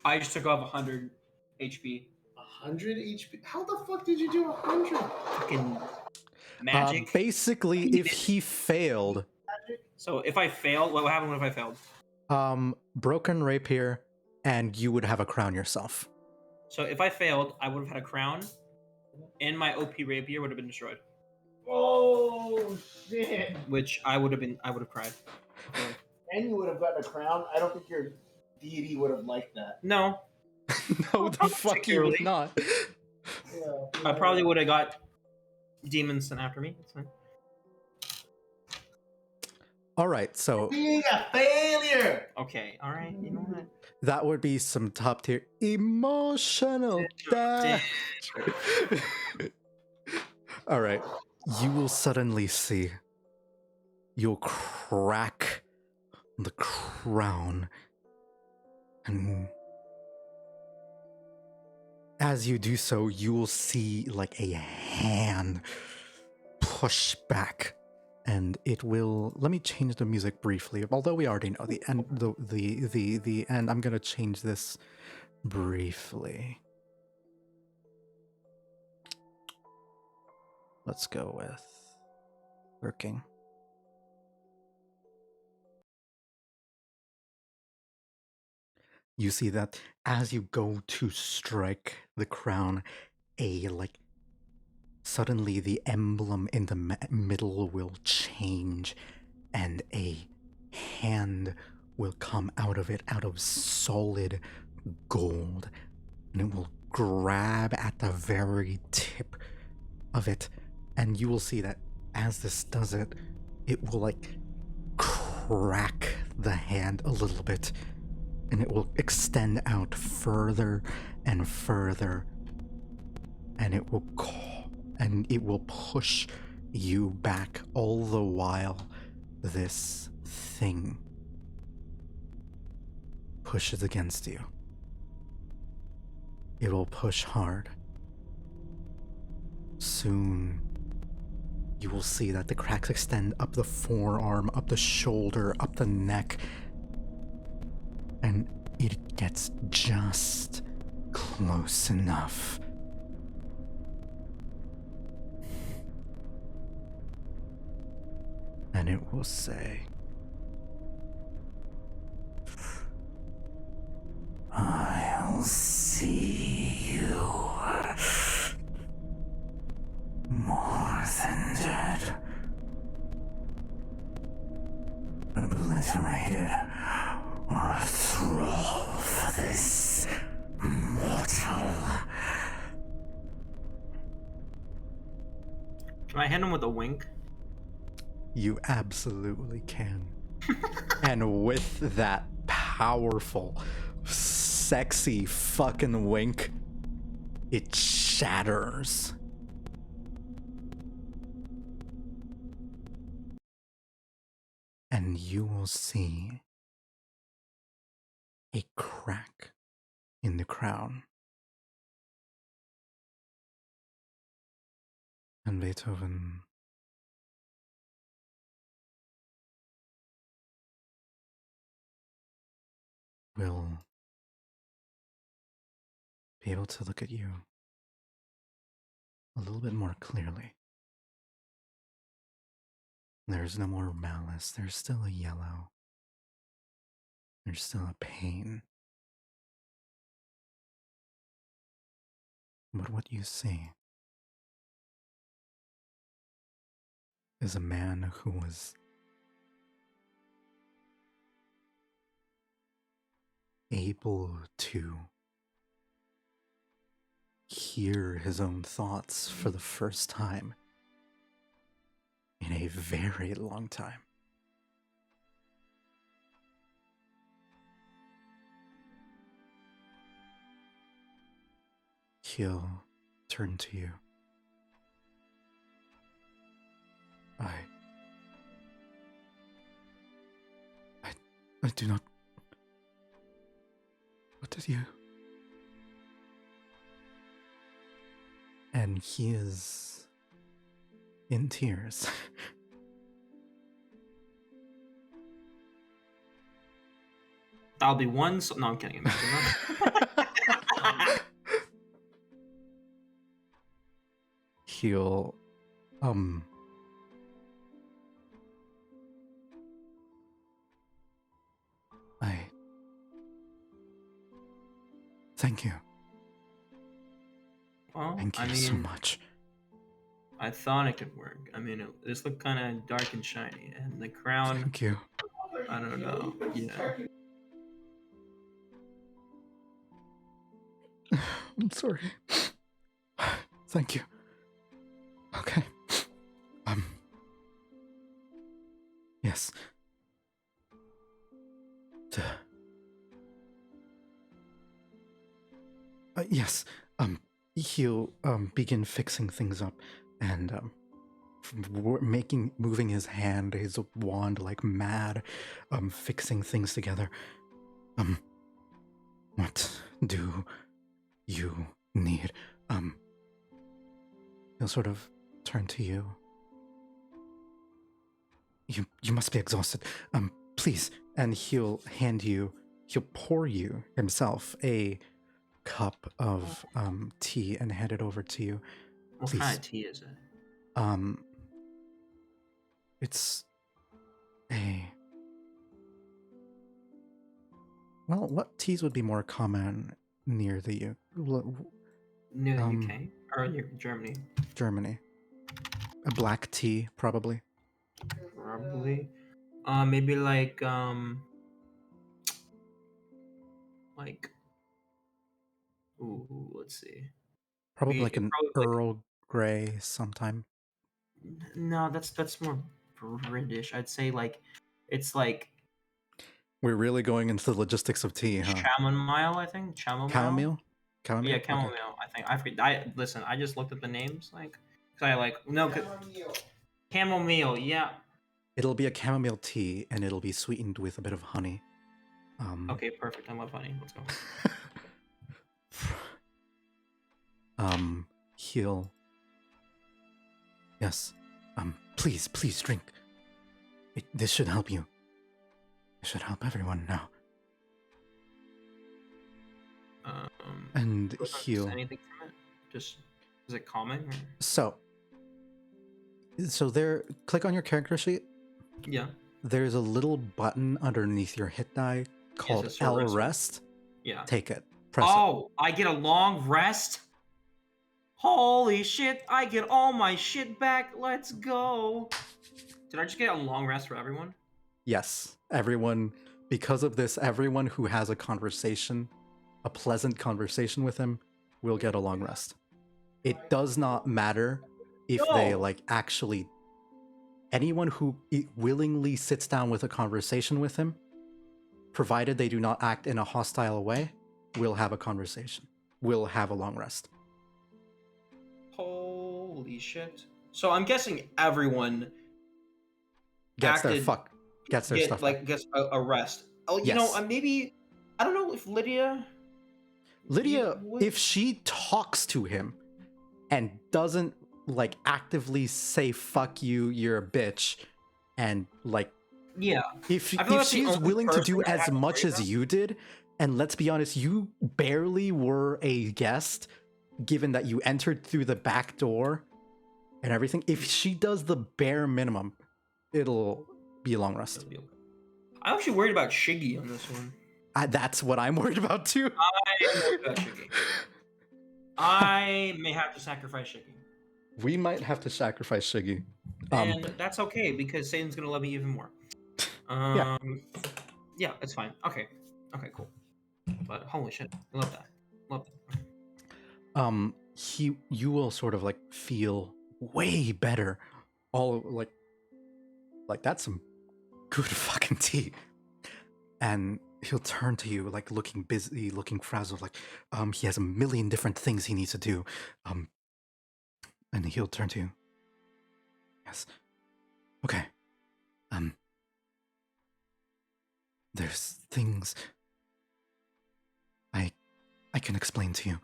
I just took off 100 HP. 100 HP? How the fuck did you do 100? Fucking magic. Basically, if he failed. So if I failed, what would happen if I failed? Broken rapier, and you would have a crown yourself. So if I failed, I would have had a crown, and my OP rapier would have been destroyed. Oh shit! Which I would have cried. And you would have gotten a crown. I don't think your deity would have liked that. No. No, the fuck you would not. Yeah, I probably would have got demons sent after me. That's fine. All right, so being a failure. Okay, all right. You know what? that would be some top tier emotional damage. All right, you will suddenly see. You'll crack the crown, and as you do so, you will see like a hand push back. And it will. Let me change the music briefly. Although we already know the end. The end. I'm gonna change this briefly. Let's go with working. You see that as you go to strike the crown, suddenly the emblem in the middle will change, and a hand will come out of it, out of solid gold, and it will grab at the very tip of it, and you will see that as this does it, it will like crack the hand a little bit, and it will extend out further and further, and it will push you back, all the while this thing pushes against you. It will push hard. Soon, you will see that the cracks extend up the forearm, up the shoulder, up the neck, and it gets just close enough. And it will say, "I'll see you. More than dead. Obliterated or a thrall for this mortal." Can I hit him with a wink? You absolutely can. And with that powerful, sexy fucking wink, it shatters. And you will see a crack in the crown. And Beethoven will be able to look at you a little bit more clearly. There's no more malice. There's still a yellow. There's still a pain. But what you see is a man who was able to hear his own thoughts for the first time in a very long time. He'll turn to you. I do not. What did you? And he is in tears. That'll be one. No, I'm kidding. He'll, thank you. Well, Thank you so much. I thought it could work. I mean, this looked kind of dark and shiny, and the crown. Thank you. I don't know. Yeah. I'm sorry. Thank you. Okay. Yes. Yes. He'll begin fixing things up, and moving his hand, his wand like mad, fixing things together. What do you need? He'll sort of turn to you. You must be exhausted. Please. And he'll pour you himself a cup of tea and hand it over to you. What kind of tea is it? It's well, what teas would be more common near the Near the UK or near Germany? Germany. A black tea, probably. Probably. Maybe like Ooh, let's see. Probably like It an probably Earl Grey sometime. no, that's more British. I'd say like it's like We're really going into the logistics of tea, huh? chamomile, I think. Chamomile. Chamomile? Yeah, Chamomile? Okay. chamomile. I think I forget. I listen. I just looked at the names, like, cause I like no chamomile. Yeah. It'll be a chamomile tea, and it'll be sweetened with a bit of honey. Okay, perfect. I love honey. Let's go. He'll... Yes. Please drink. This should help you. It should help everyone now. And he'll... Anything from it? Just is it calming? Or? So there, click on your character sheet. Yeah. There's a little button underneath your hit die called it's a L rest. rest. Yeah. Take it. Press it. Oh, I get a long rest? Holy shit, I get all my shit back. Let's go. Did I just get a long rest for everyone? Yes. Everyone, because of this, everyone who has a conversation, a pleasant conversation with him, will get a long rest. It does not matter if they actually... Anyone who willingly sits down with a conversation with him, provided they do not act in a hostile way, will have a conversation. Will have a long rest. Holy shit. So I'm guessing everyone Gets their stuff back. gets a rest. Oh, you know, maybe I don't know if Lydia, if she talks to him and doesn't actively say "fuck you, you're a bitch," and if she's willing to do as much as you did, and let's be honest, you barely were a guest, given that you entered through the back door and everything. If she does the bare minimum, it'll be a long rest. I'm actually worried about Shiggy on this one. That's what I'm worried about too. I'm worried about Shiggy. I may have to sacrifice Shiggy. We might have to sacrifice Shiggy. And that's okay, because Satan's gonna love me even more. Yeah, it's fine. Okay, cool. But holy shit, I love that. You will sort of feel way better. All that's some good fucking tea. And he'll turn to you looking busy, looking frazzled, he has a million different things he needs to do. And he'll turn to you. Yes. Okay. There's things I can explain to you.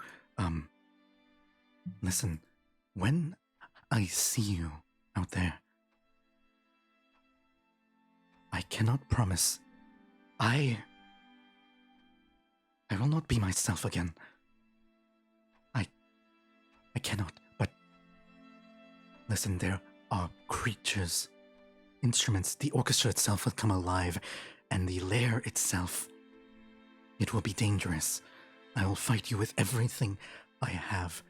Listen, when I see you out there, I cannot promise. I will not be myself again. I cannot, but listen, there are creatures, instruments, the orchestra itself will come alive, and the lair itself, it will be dangerous. I will fight you with everything I have.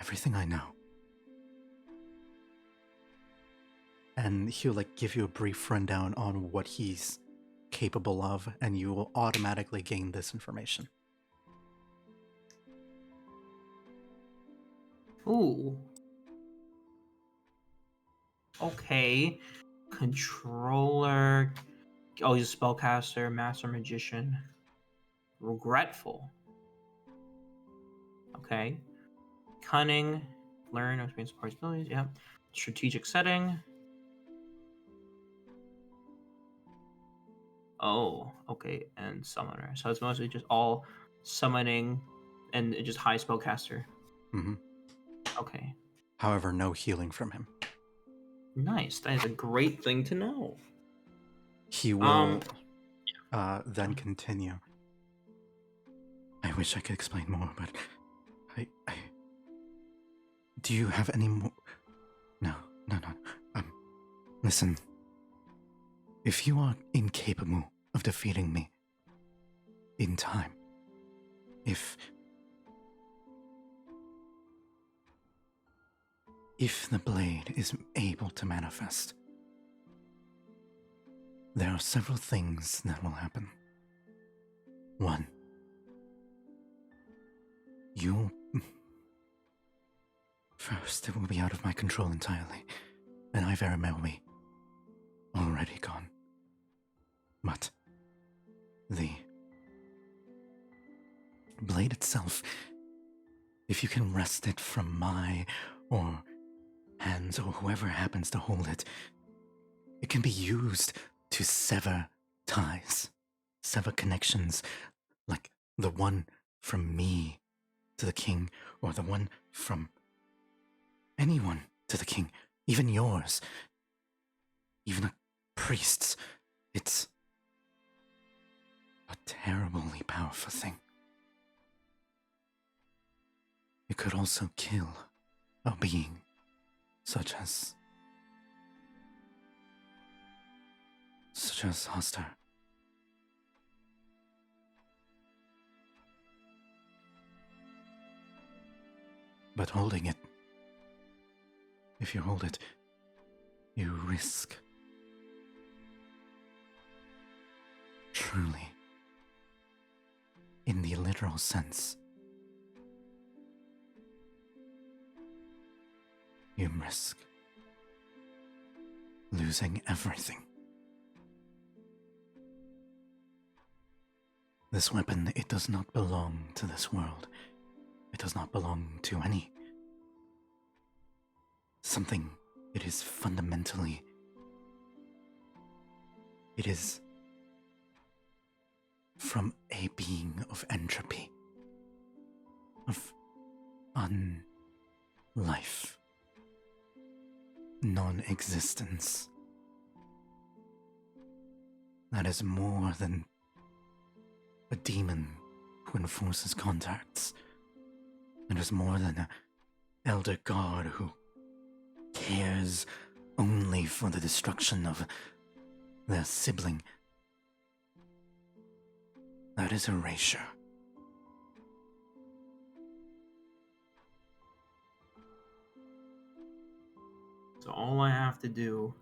Everything I know. And he'll give you a brief rundown on what he's capable of, and you will automatically gain this information. Ooh. Okay. Controller. Oh, he's a spellcaster, master magician. Regretful. Okay. Cunning. Learn, experience, support abilities. Yeah. Strategic setting. Oh, okay. And summoner. So it's mostly just all summoning and just high spellcaster. Mm-hmm. Okay. However, no healing from him. Nice. That is a great thing to know. He will then continue. I wish I could explain more, but I do you have any more? No. Listen. If you are incapable of defeating me in time, if the blade is able to manifest, there are several things that will happen. One, You... First, it will be out of my control entirely, and I very well be already gone. But the blade itself, if you can wrest it from my or hands or whoever happens to hold it, it can be used to sever ties, sever connections, like the one from me to the king, or the one from anyone to the king, even yours, even a priest's. It's a terribly powerful thing. It could also kill a being such as Hoster. But holding it, if you hold it, you risk truly, in the literal sense, you risk losing everything. This weapon, it does not belong to this world. It does not belong to any something. It is fundamentally, it is from a being of entropy, of unlife, non-existence. That is more than a demon who enforces contacts. It is more than an elder god who cares only for the destruction of their sibling. That is erasure. So all I have to do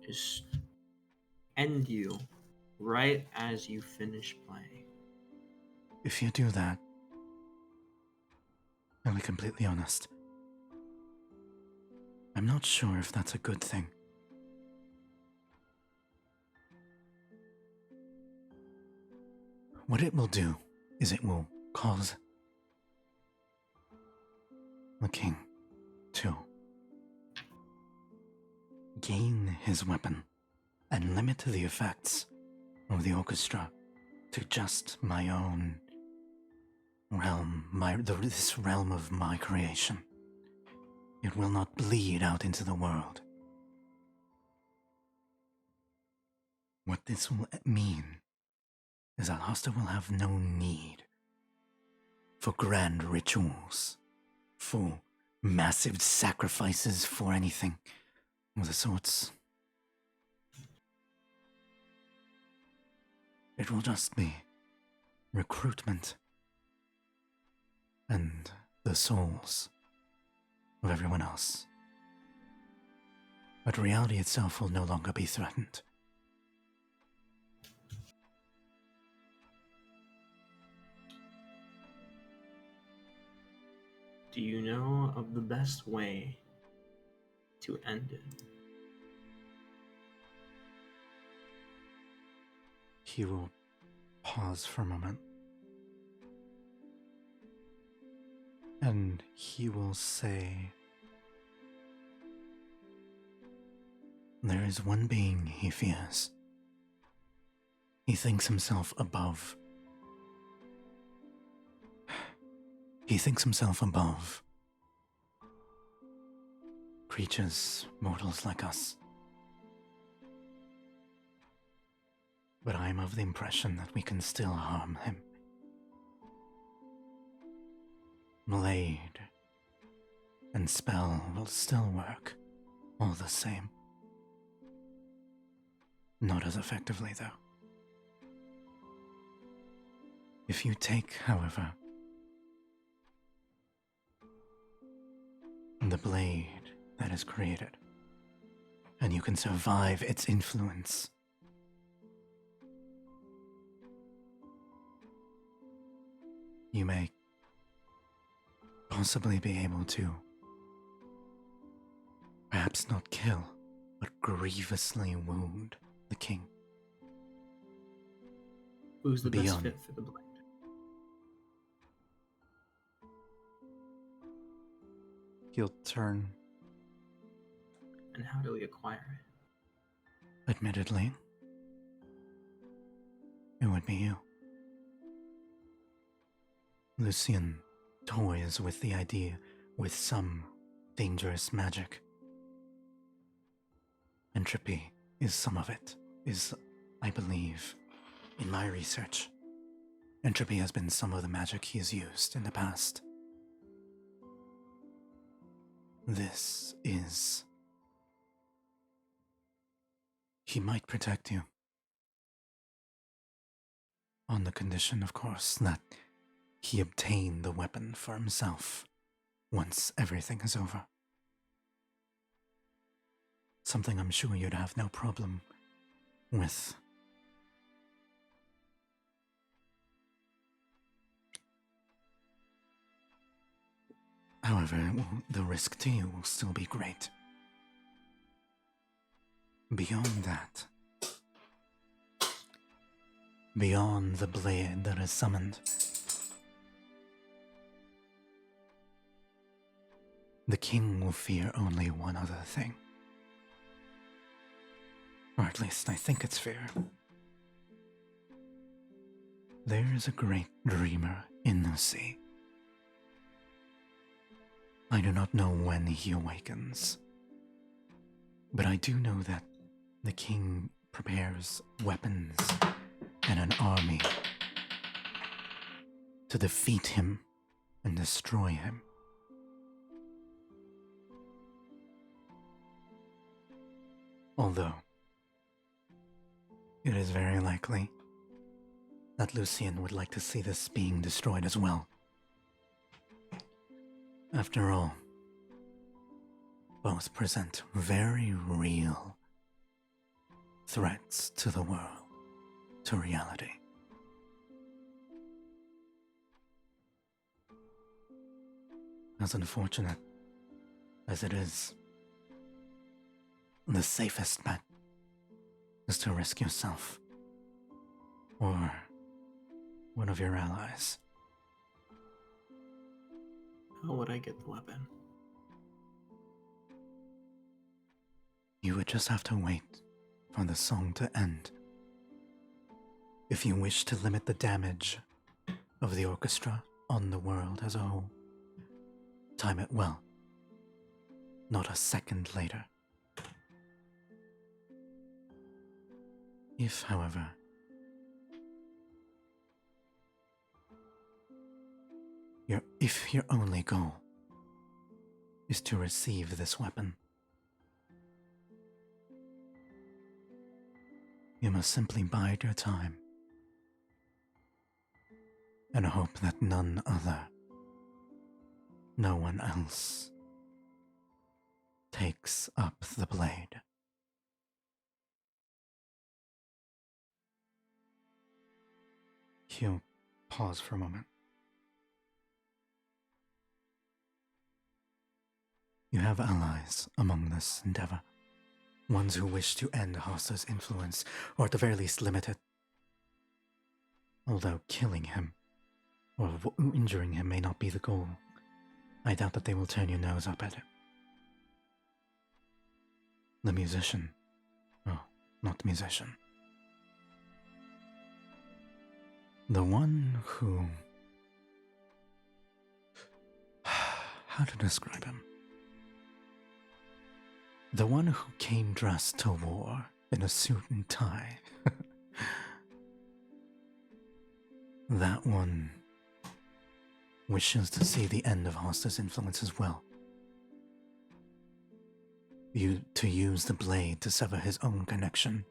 is end you right as you finish playing. If you do that, I'll be completely honest, I'm not sure if that's a good thing. What it will do is it will cause the king to gain his weapon and limit the effects of the orchestra to just my own realm, this realm of my creation. It will not bleed out into the world. What this will mean is that Hoster will have no need for grand rituals, for massive sacrifices, for anything of the sorts. It will just be recruitment and the souls of everyone else. But reality itself will no longer be threatened. Do you know of the best way to end it? He will pause for a moment. And he will say, there is one being he fears. He thinks himself above. He thinks himself above creatures, mortals like us. But I am of the impression that we can still harm him. Blade and spell will still work, all the same. Not as effectively, though. If you take, however, the blade that is created, and you can survive its influence, you may possibly be able to perhaps not kill, but grievously wound the king. Who's the best Beyond. fit for the blade? He'll turn. And how do we acquire it? Admittedly, it would be you. Lucian toys with the idea with some dangerous magic. Entropy is some of it, I believe, in my research. Entropy has been some of the magic he has used in the past. This is... He might protect you. On the condition, of course, that he obtain the weapon for himself once everything is over. Something I'm sure you'd have no problem with. However, the risk to you will still be great. Beyond that, beyond the blade that is summoned, the king will fear only one other thing. Or at least I think it's fair. There is a great dreamer in the sea. I do not know when he awakens, but I do know that the king prepares weapons and an army to defeat him and destroy him. Although, it is very likely that Lucian would like to see this being destroyed as well. After all, both present very real threats to the world, to reality. As unfortunate as it is, the safest bet is to risk yourself or one of your allies. How would I get the weapon? You would just have to wait for the song to end. If you wish to limit the damage of the orchestra on the world as a whole, time it well, not a second later. If, however, your only goal is to receive this weapon, you must simply bide your time and hope that no one else, takes up the blade. He'll pause for a moment. You have allies among this endeavor, ones who wish to end Hasa's influence, or at the very least limit it. Although killing him, or injuring him may not be the goal, I doubt that they will turn your nose up at it. The musician. Oh, not the musician. The one who... How to describe him? The one who came dressed to war in a suit and tie. That one wishes to see the end of Hosta's influence as well. To use the blade to sever his own connection.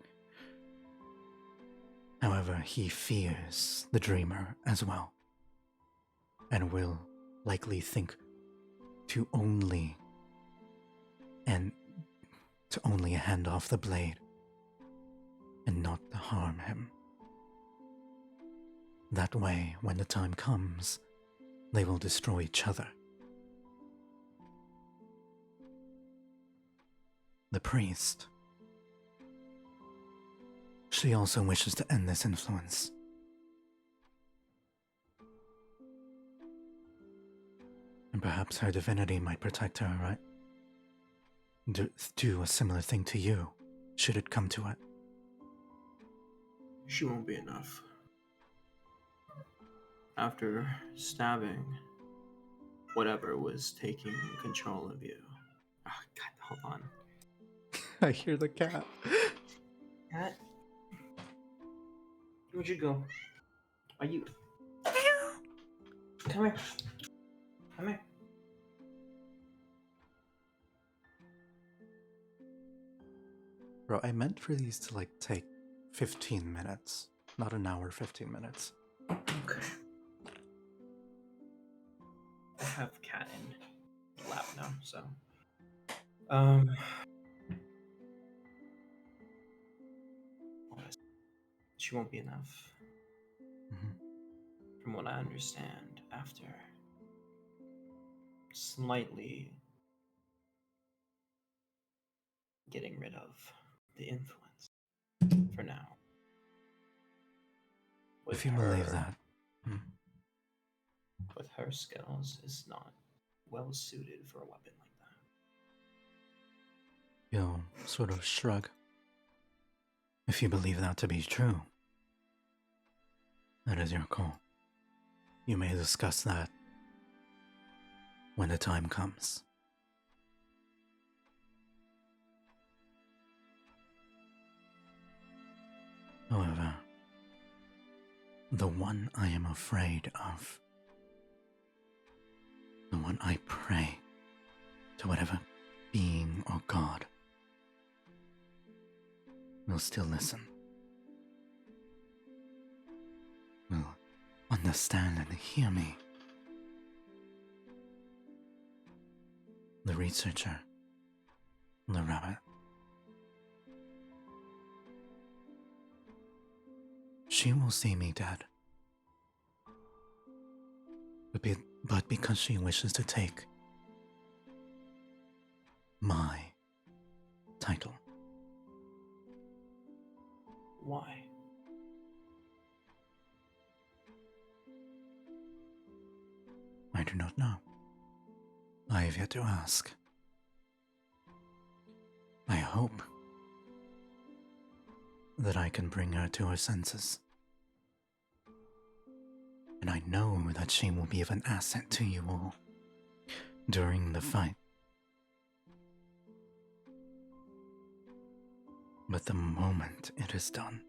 However, he fears the dreamer as well, and will likely think to only hand off the blade and not to harm him. That way, when the time comes, they will destroy each other the priest. She also wishes to end this influence. And perhaps her divinity might protect her, right? Do a similar thing to you, should it come to it. She won't be enough. After stabbing whatever was taking control of you. Oh, God, hold on. I hear the cat. Cat? Where'd you go? Are you... Come here. Come here. Bro, I meant for these to like take 15 minutes, not an hour, 15 minutes. Okay. I have cat in the lab now, so... She won't be enough. Mm-hmm. From what I understand, after slightly getting rid of the influence for now. With If you believe that. With her skills, is not well suited for a weapon like that. You'll sort of shrug. If you believe that to be true, that is your call. You may discuss that when the time comes. However, the one I am afraid of, the one I pray to whatever being or God, will still listen, will understand and hear me. The researcher, the rabbit. She will see me dead. But because she wishes to take my title. Why? I do not know. I have yet to ask. I hope that I can bring her to her senses. And I know that she will be of an asset to you all during the fight. But the moment it is done,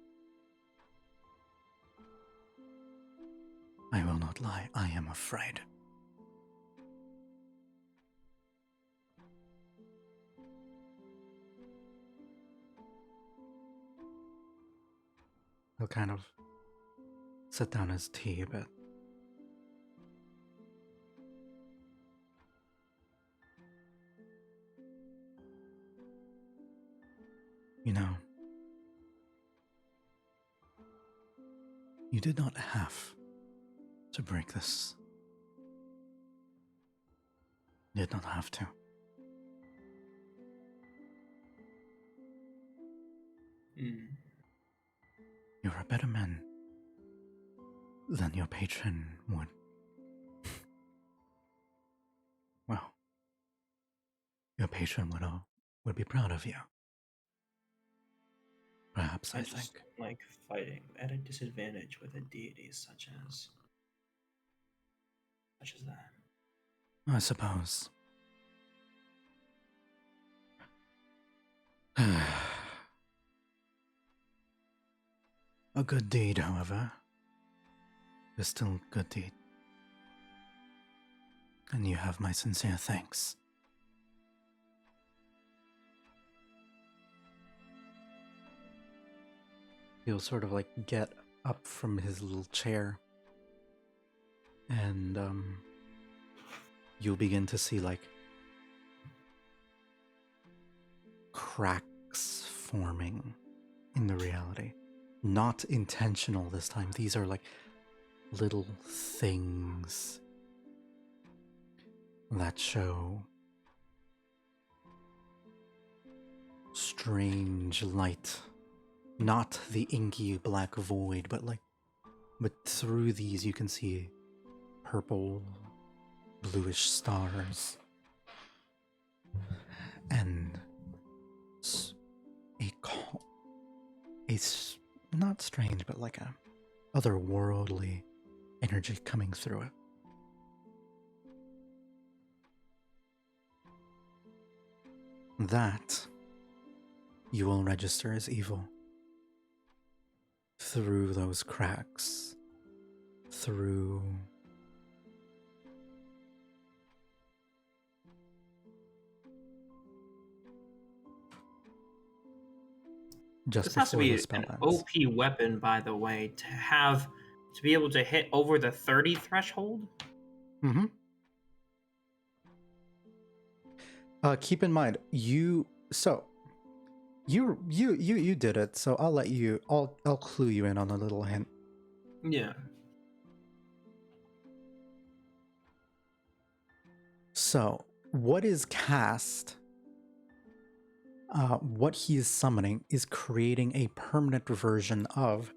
I will not lie, I am afraid. He'll kind of set down his tea a bit. You know, you did not have to break this. You did not have to. You're a better man than your patron would. Well, your patron would be proud of you. Perhaps, I think. Just like fighting at a disadvantage with a deity such as that. I suppose. A good deed, however, is still a good deed. And you have my sincere thanks. He'll sort of like get up from his little chair and you'll begin to see like cracks forming in the reality. Not intentional this time. These are like little things that show strange light. Not the inky black void, but through these you can see purple, bluish stars. And not strange, but like a otherworldly energy coming through it. That you will register as evil through those cracks, through just This has to before be the spell an ends. OP weapon, by the way, to be able to hit over the 30 threshold. Mm-hmm. Keep in mind, you did it, so I'll let you. I'll clue you in on a little hint. Yeah. So, what is cast? What he is summoning is creating a permanent version of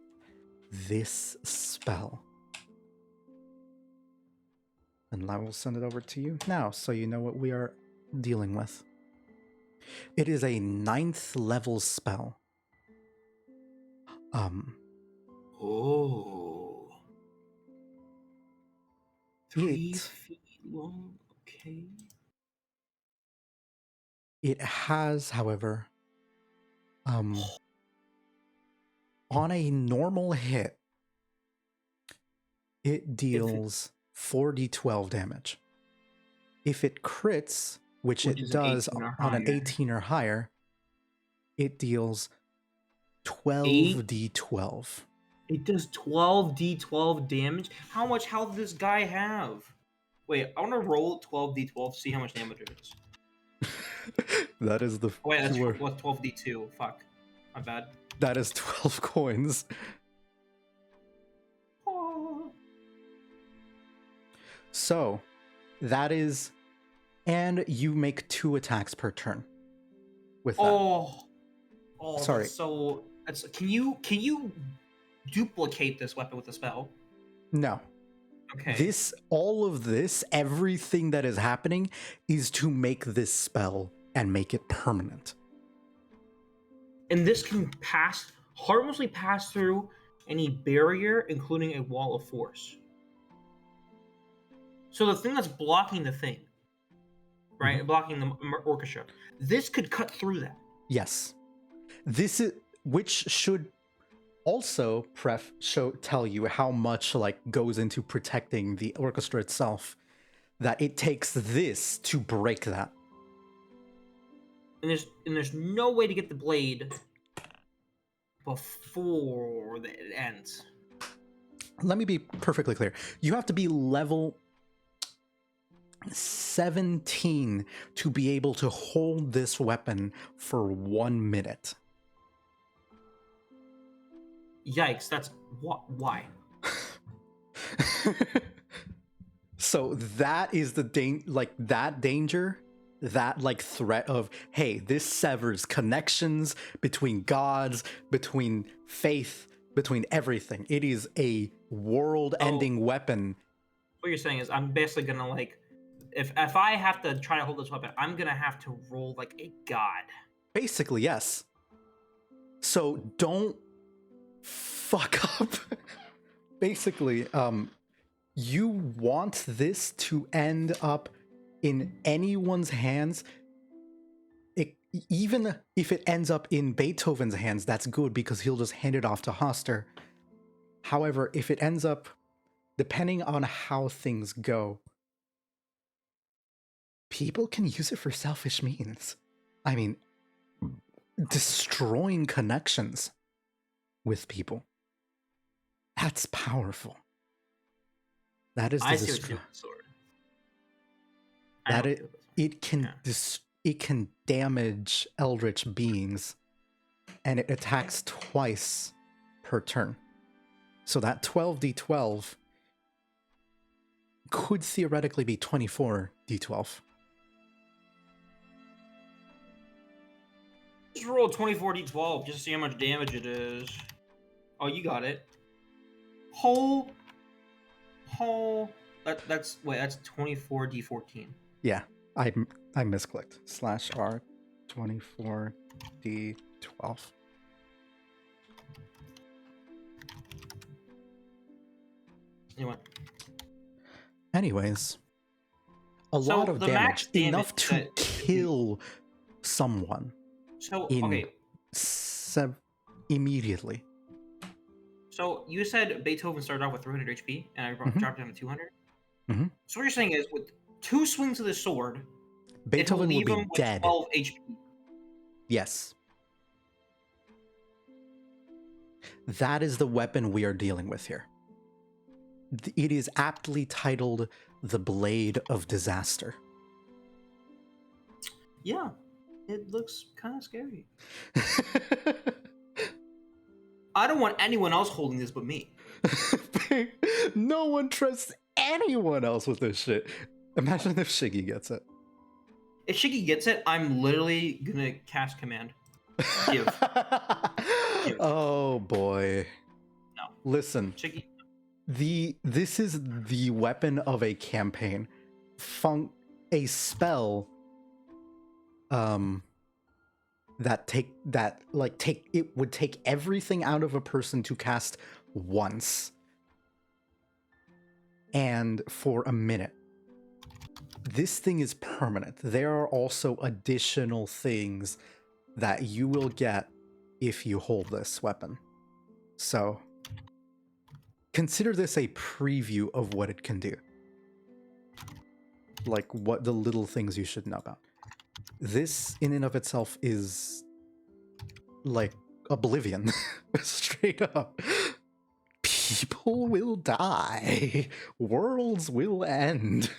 this spell. And I will send it over to you now so you know what we are dealing with. It is a 9th level spell. Oh. 3 feet long. Okay. It has, however, on a normal hit, it deals 4d12 damage. If it crits, which it does on an 18 or higher, it deals 12d12. It does 12d12 damage? How much health does this guy have? Wait, I want to roll 12d12 to see how much damage it is. That is the wait, that's 12d2. Fuck. My bad. That is 12 coins. Oh. So, that is... And you make 2 attacks per turn with that. Oh, sorry. Can you duplicate this weapon with a spell? No. Okay. All of this, everything that is happening is to make this spell and make it permanent. And this can harmlessly pass through any barrier, including a wall of force. So the thing that's blocking the thing, right? Mm-hmm. Blocking the orchestra. This could cut through that. Yes. Which should also tell you how much goes into protecting the orchestra itself, that it takes this to break that. And there's no way to get the blade before it ends. Let me be perfectly clear. You have to be level 17 to be able to hold this weapon for 1 minute. Yikes, that's why? So that is the danger, that threat of, hey, this severs connections between gods, between faith, between everything. It is a world-ending weapon. What you're saying is I'm basically gonna if I have to try to hold this weapon, I'm gonna have to roll like a god. Basically, yes. So don't fuck up. Basically, you want this to end up in anyone's hands. Even if it ends up in Beethoven's hands, that's good because he'll just hand it off to Hoster. However, if it ends up, depending on how things go, people can use it for selfish means. I mean, destroying connections with people. That's powerful. That is the it can damage eldritch beings, and it attacks twice per turn. So that 12d12 could theoretically be 24d12. Just roll 24d12 just to see how much damage it is. Oh, you got it. Whole. That's 24d14. Yeah, I misclicked. /R 24d12. Anyway. Anyways, a lot of the damage, max damage enough to kill someone. So in okay. Immediately. So you said Beethoven started off with 300 HP, and I dropped it down to 200. Mm-hmm. So what you're saying is, with 2 swings of the sword, Beethoven will be dead. With 12 HP. Yes. That is the weapon we are dealing with here. It is aptly titled the Blade of Disaster. Yeah, it looks kind of scary. I don't want anyone else holding this but me. No one trusts anyone else with this shit. Imagine if Shiggy gets it. If Shiggy gets it, I'm literally gonna cast command. Give. Oh boy. No. Listen. Shiggy. This is the weapon of a campaign. A spell it would take everything out of a person to cast once and for a minute. This thing is permanent. There are also additional things that you will get if you hold this weapon. So consider this a preview of what it can do. Like what the little things you should know about. This in and of itself is like Oblivion. Straight up. People will die. Worlds will end.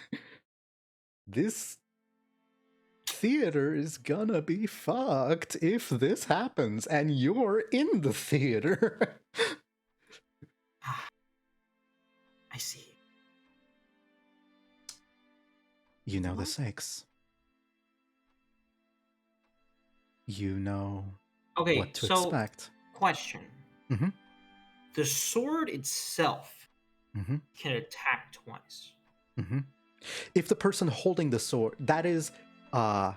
This theater is gonna be fucked if this happens and you're in the theater. I see. You know the stakes. You know what to expect. Question. Mm-hmm. The sword itself mm-hmm. can attack twice. Mm-hmm. If the person holding the sword, that is Can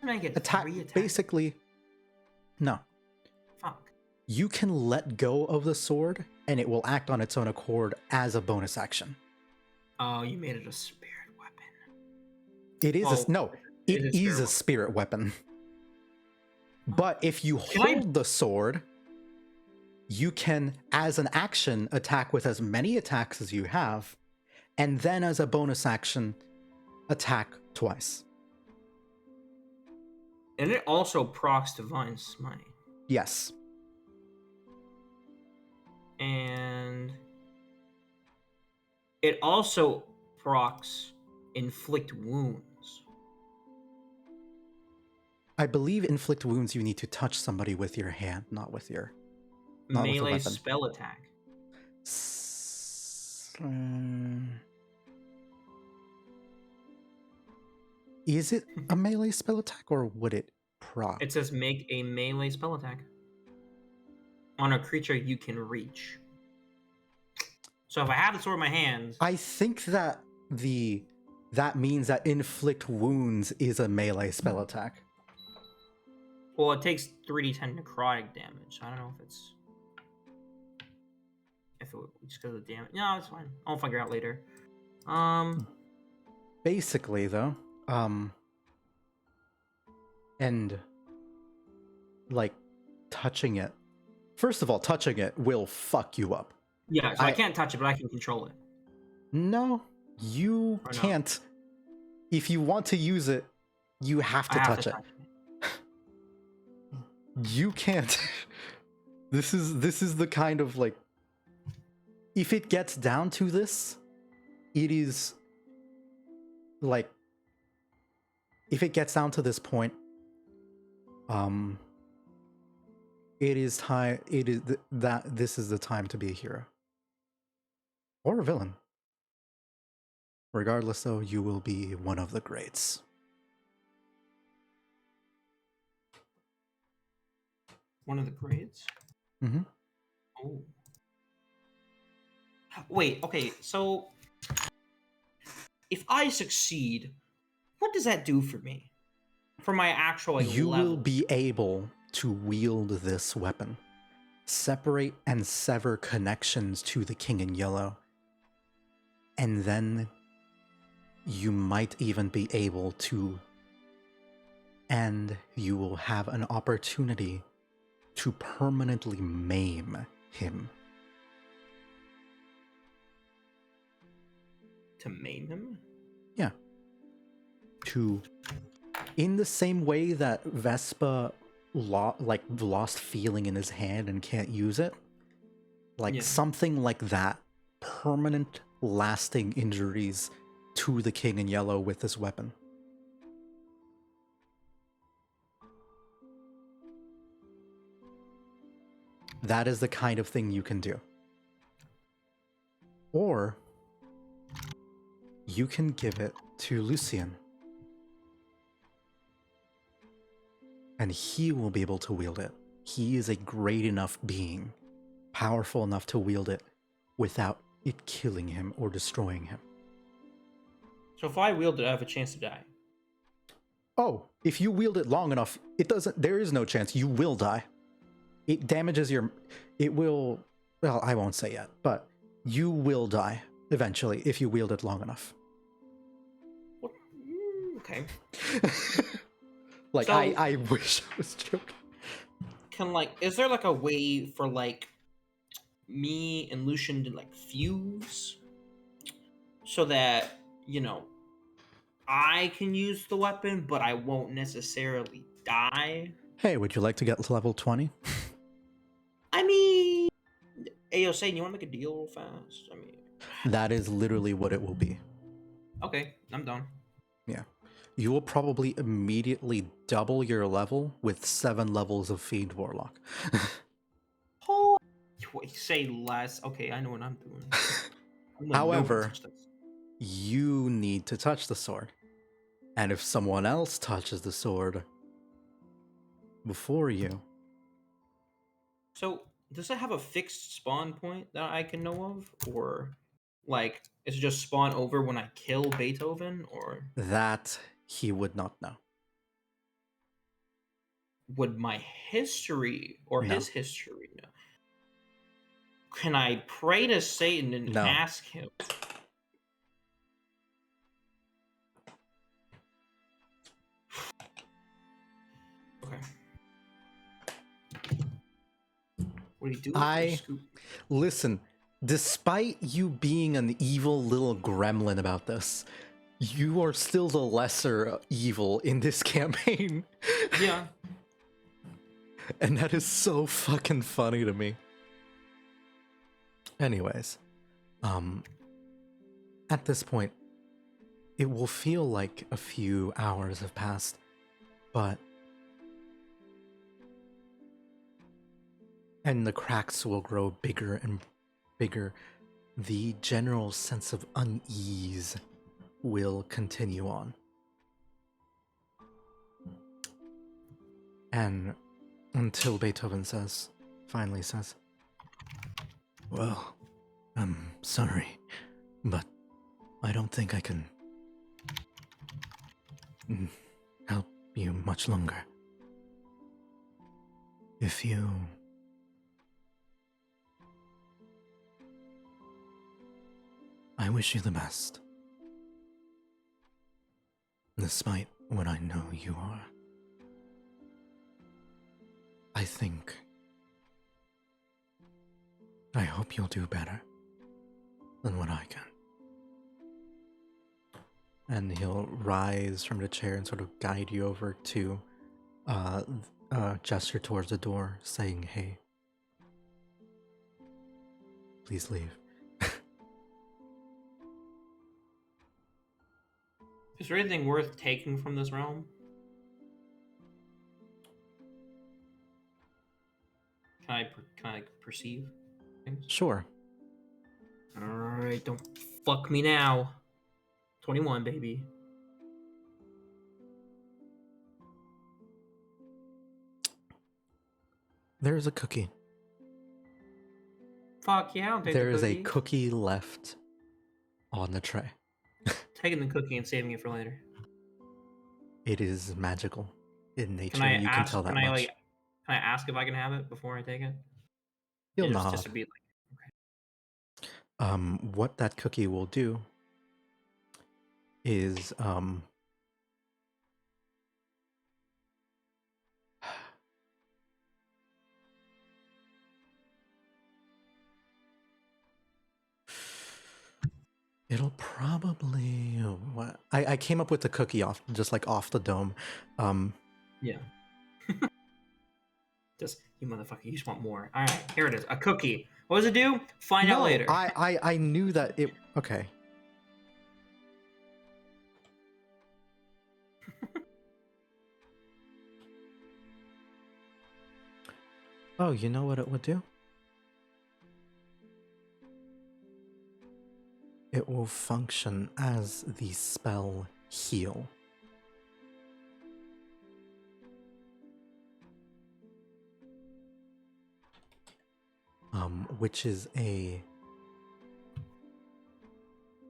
I get attack. Basically, no. Fuck. You can let go of the sword and it will act on its own accord as a bonus action. Oh, you made it a spirit weapon. It is it is a spirit weapon. But if you hold the sword, you can, as an action, attack with as many attacks as you have, and then as a bonus action, attack twice. And it also procs Divine Smite. Yes. And it also procs Inflict Wounds. I believe Inflict Wounds you need to touch somebody with your hand, not with your... Melee spell attack. Is it a melee spell attack or would it proc? It says make a melee spell attack on a creature you can reach. So if I have the sword in my hands... I think that that means that Inflict Wounds is a melee spell attack. Well, it takes 3d10 necrotic damage. I don't know if it's... just because of the damage. No, it's fine. I'll figure out later. Basically, though, and like touching it. First of all, touching it will fuck you up. Yeah, so I can't touch it, but I can control it. No, you can't. If you want to use it, you have to touch it. You can't. This is the kind of like, if it gets down to this, it is like, if it gets down to this point, it is time. It is that this is the time to be a hero or a villain. Regardless, though, you will be one of the greats. One of the grades? Mm-hmm. Oh. Wait, okay, so if I succeed, what does that do for me? For my actual You level? will be able to wield this weapon, separate and sever connections to the King in Yellow, and then you might even be able to, and you will have an opportunity to permanently maim him. To maim him? Yeah. In the same way that Vespa lost feeling in his hand and can't use it, something like that, permanent, lasting injuries to the King in Yellow with this weapon. That is the kind of thing you can do. Or you can give it to Lucien, and he will be able to wield it. He is a great enough being, powerful enough to wield it without it killing him or destroying him. So if I wield it, I have a chance to die. Oh, if you wield it long enough, there is no chance you will die. It damages well, I won't say yet, but you will die eventually if you wield it long enough. What? Okay. I wish I was joking. Is there a way for me and Lucian to fuse so that I can use the weapon, but I won't necessarily die? Hey, would you like to get to level 20? I mean, Ayo, Satan, you want to make a deal real fast? I mean, that is literally what it will be. Okay, I'm done. Yeah. You will probably immediately double your level with 7 levels of Fiend Warlock. Oh, say less. Okay, I know what I'm doing. However, you need to touch the sword. And if someone else touches the sword before you... So, does it have a fixed spawn point that I can know of? Or, is it just spawn over when I kill Beethoven? Or that he would not know. Would my history or his history know? Can I pray to Satan and ask him? Okay. What do you do? Listen, despite you being an evil little gremlin about this, you are still the lesser evil in this campaign. Yeah. And that is so fucking funny to me. Anyways, at this point, it will feel like a few hours have passed, and the cracks will grow bigger and bigger. The general sense of unease will continue on. And until Beethoven finally says, "Well, I'm sorry, but I don't think I can help you much longer. I wish you the best, despite what I know you are. I hope you'll do better than what I can." And he'll rise from the chair and sort of guide you over to gesture towards the door, saying, "Hey, please leave." Is there anything worth taking from this realm? Can I perceive things? Sure. Alright, don't fuck me now. 21, baby. There's a cookie. Fuck yeah, I'll take There the is a cookie. cookie left on the tray. Taking the cookie and saving it for later. It is magical in nature. Can I You can ask? tell that Can I much. like? Can I ask if I can have it before I take it? You'll Just nod. to be like, What that cookie will do is it'll probably what I came up with the cookie off off the dome. yeah. Just you motherfucker, you just want more. All right, here it is, a cookie. What does it do? Find out No, later. I knew that it. Okay. Oh, you know what it would do? It will function as the spell heal. Which is a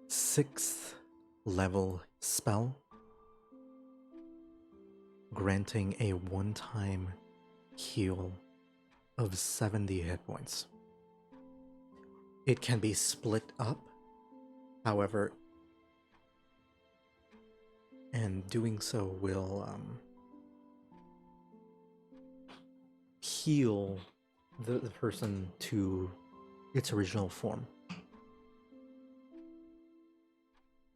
6th level spell, granting a one-time heal of 70 hit points. It can be split up, however, and doing so will heal the person to its original form.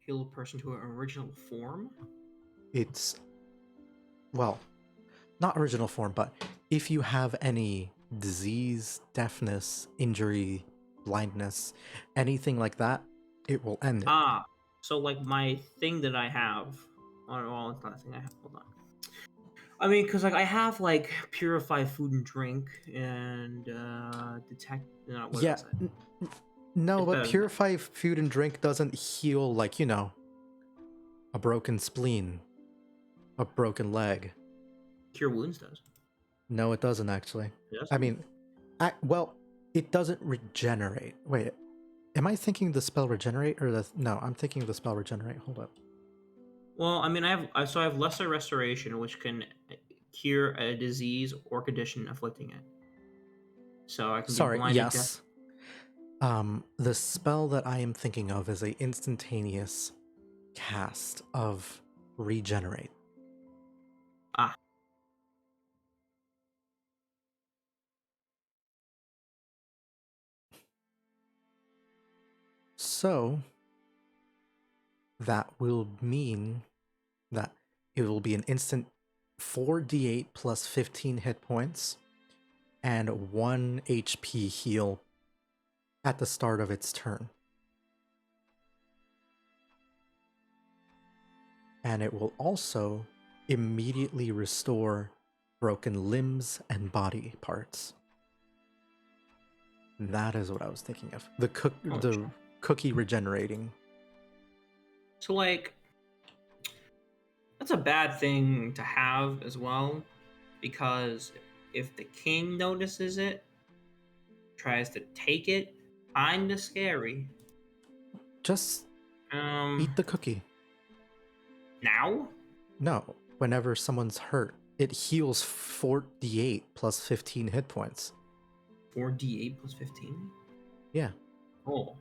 Heal a person to an original form? It's, well, not original form, but if you have any disease, deafness, injury, blindness, anything like that, it will end it. Ah, so like my thing that I have. Oh, well, it's not a thing I have. Hold on. I mean, because like I have like purify food and drink and detect. No, what Yeah, is it? no, It's but better than that. purify food and drink doesn't heal, like, a broken spleen, a broken leg. Cure wounds does. No, it doesn't actually. Yes. I mean, well, it doesn't regenerate. Wait, am I thinking the spell regenerate or no? I'm thinking the spell regenerate. Hold up. Well, I mean, I have lesser restoration, which can cure a disease or condition afflicting it. So I can be Sorry. blinded, deaf. Yes. The spell that I am thinking of is a instantaneous cast of regenerate. Ah. So that will mean that it will be an instant 4d8 plus 15 hit points and 1 HP heal at the start of its turn. And it will also immediately restore broken limbs and body parts. That is what I was thinking of. The cookie regenerating. So like, that's a bad thing to have as well, because if the king notices it, tries to take it, kinda scary. Just eat the cookie. Now? No, whenever someone's hurt, it heals 4d8 plus 15 hit points. 4d8 plus 15? Yeah. Oh.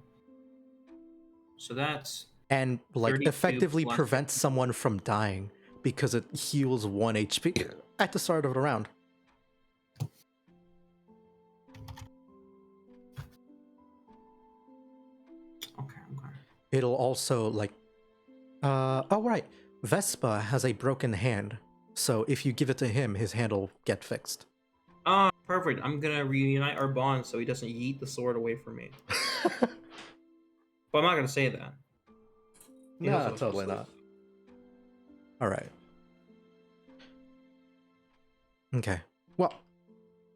So that's... And like 32 effectively plus prevents someone from dying because it heals 1 HP at the start of the round. Okay. It'll also like oh right, Vespa has a broken hand, so if you give it to him, his hand will get fixed. Ah, perfect. I'm gonna reunite our bond so he doesn't yeet the sword away from me. But I'm not gonna say that. He knows No, what I'm supposed totally to do. not. All right. Okay. Well,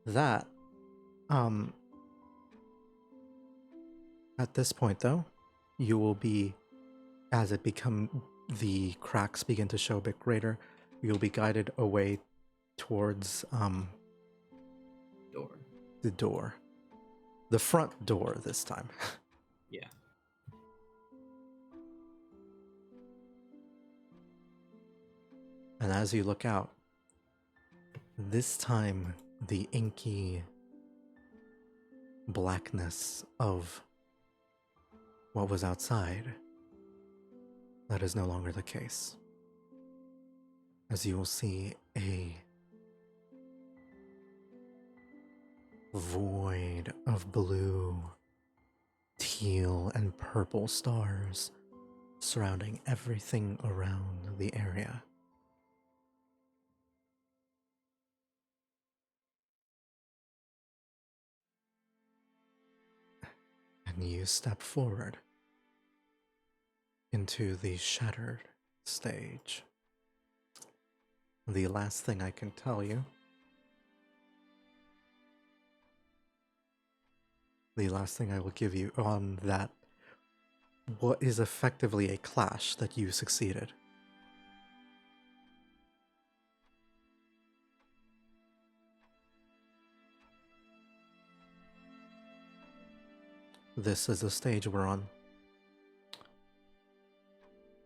that at this point though, you will be, as the cracks begin to show a bit greater, you'll be guided away towards door. The door. The front door this time. Yeah. And as you look out, this time the inky blackness of what was outside, that is no longer the case. As you will see a void of blue, teal, and purple stars surrounding everything around the area. And you step forward into the shattered stage. The last thing I can tell you, the last thing I will give you on that, what is effectively a clash that you succeeded. This is the stage we're on.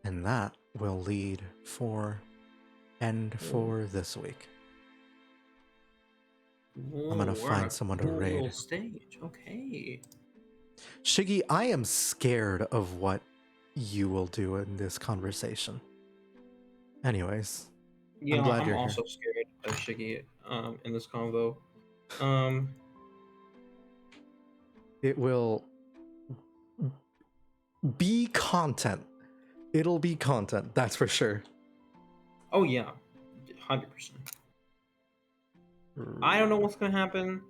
And that will lead for this week. I'm gonna find someone to raid. Stage, okay. Shiggy, I am scared of what you will do in this conversation. Anyways, Yeah, I'm glad I'm you're also here. scared of Shiggy in this convo. It will be content. It'll be content, that's for sure. Oh yeah, 100%. I don't know what's gonna happen.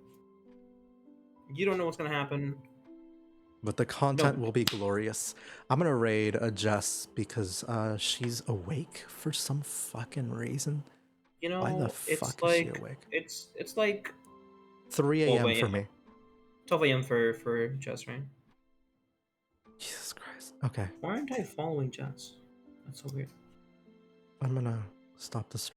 You don't know what's gonna happen. But the content will be glorious. I'm gonna raid a Jess because she's awake for some fucking reason. You know, Why the fuck is she awake? It's like 3 a.m. for me. 12 a.m. for Jess, right? Jesus Christ. Okay. Why aren't I following Jess? That's so weird. I'm gonna stop this.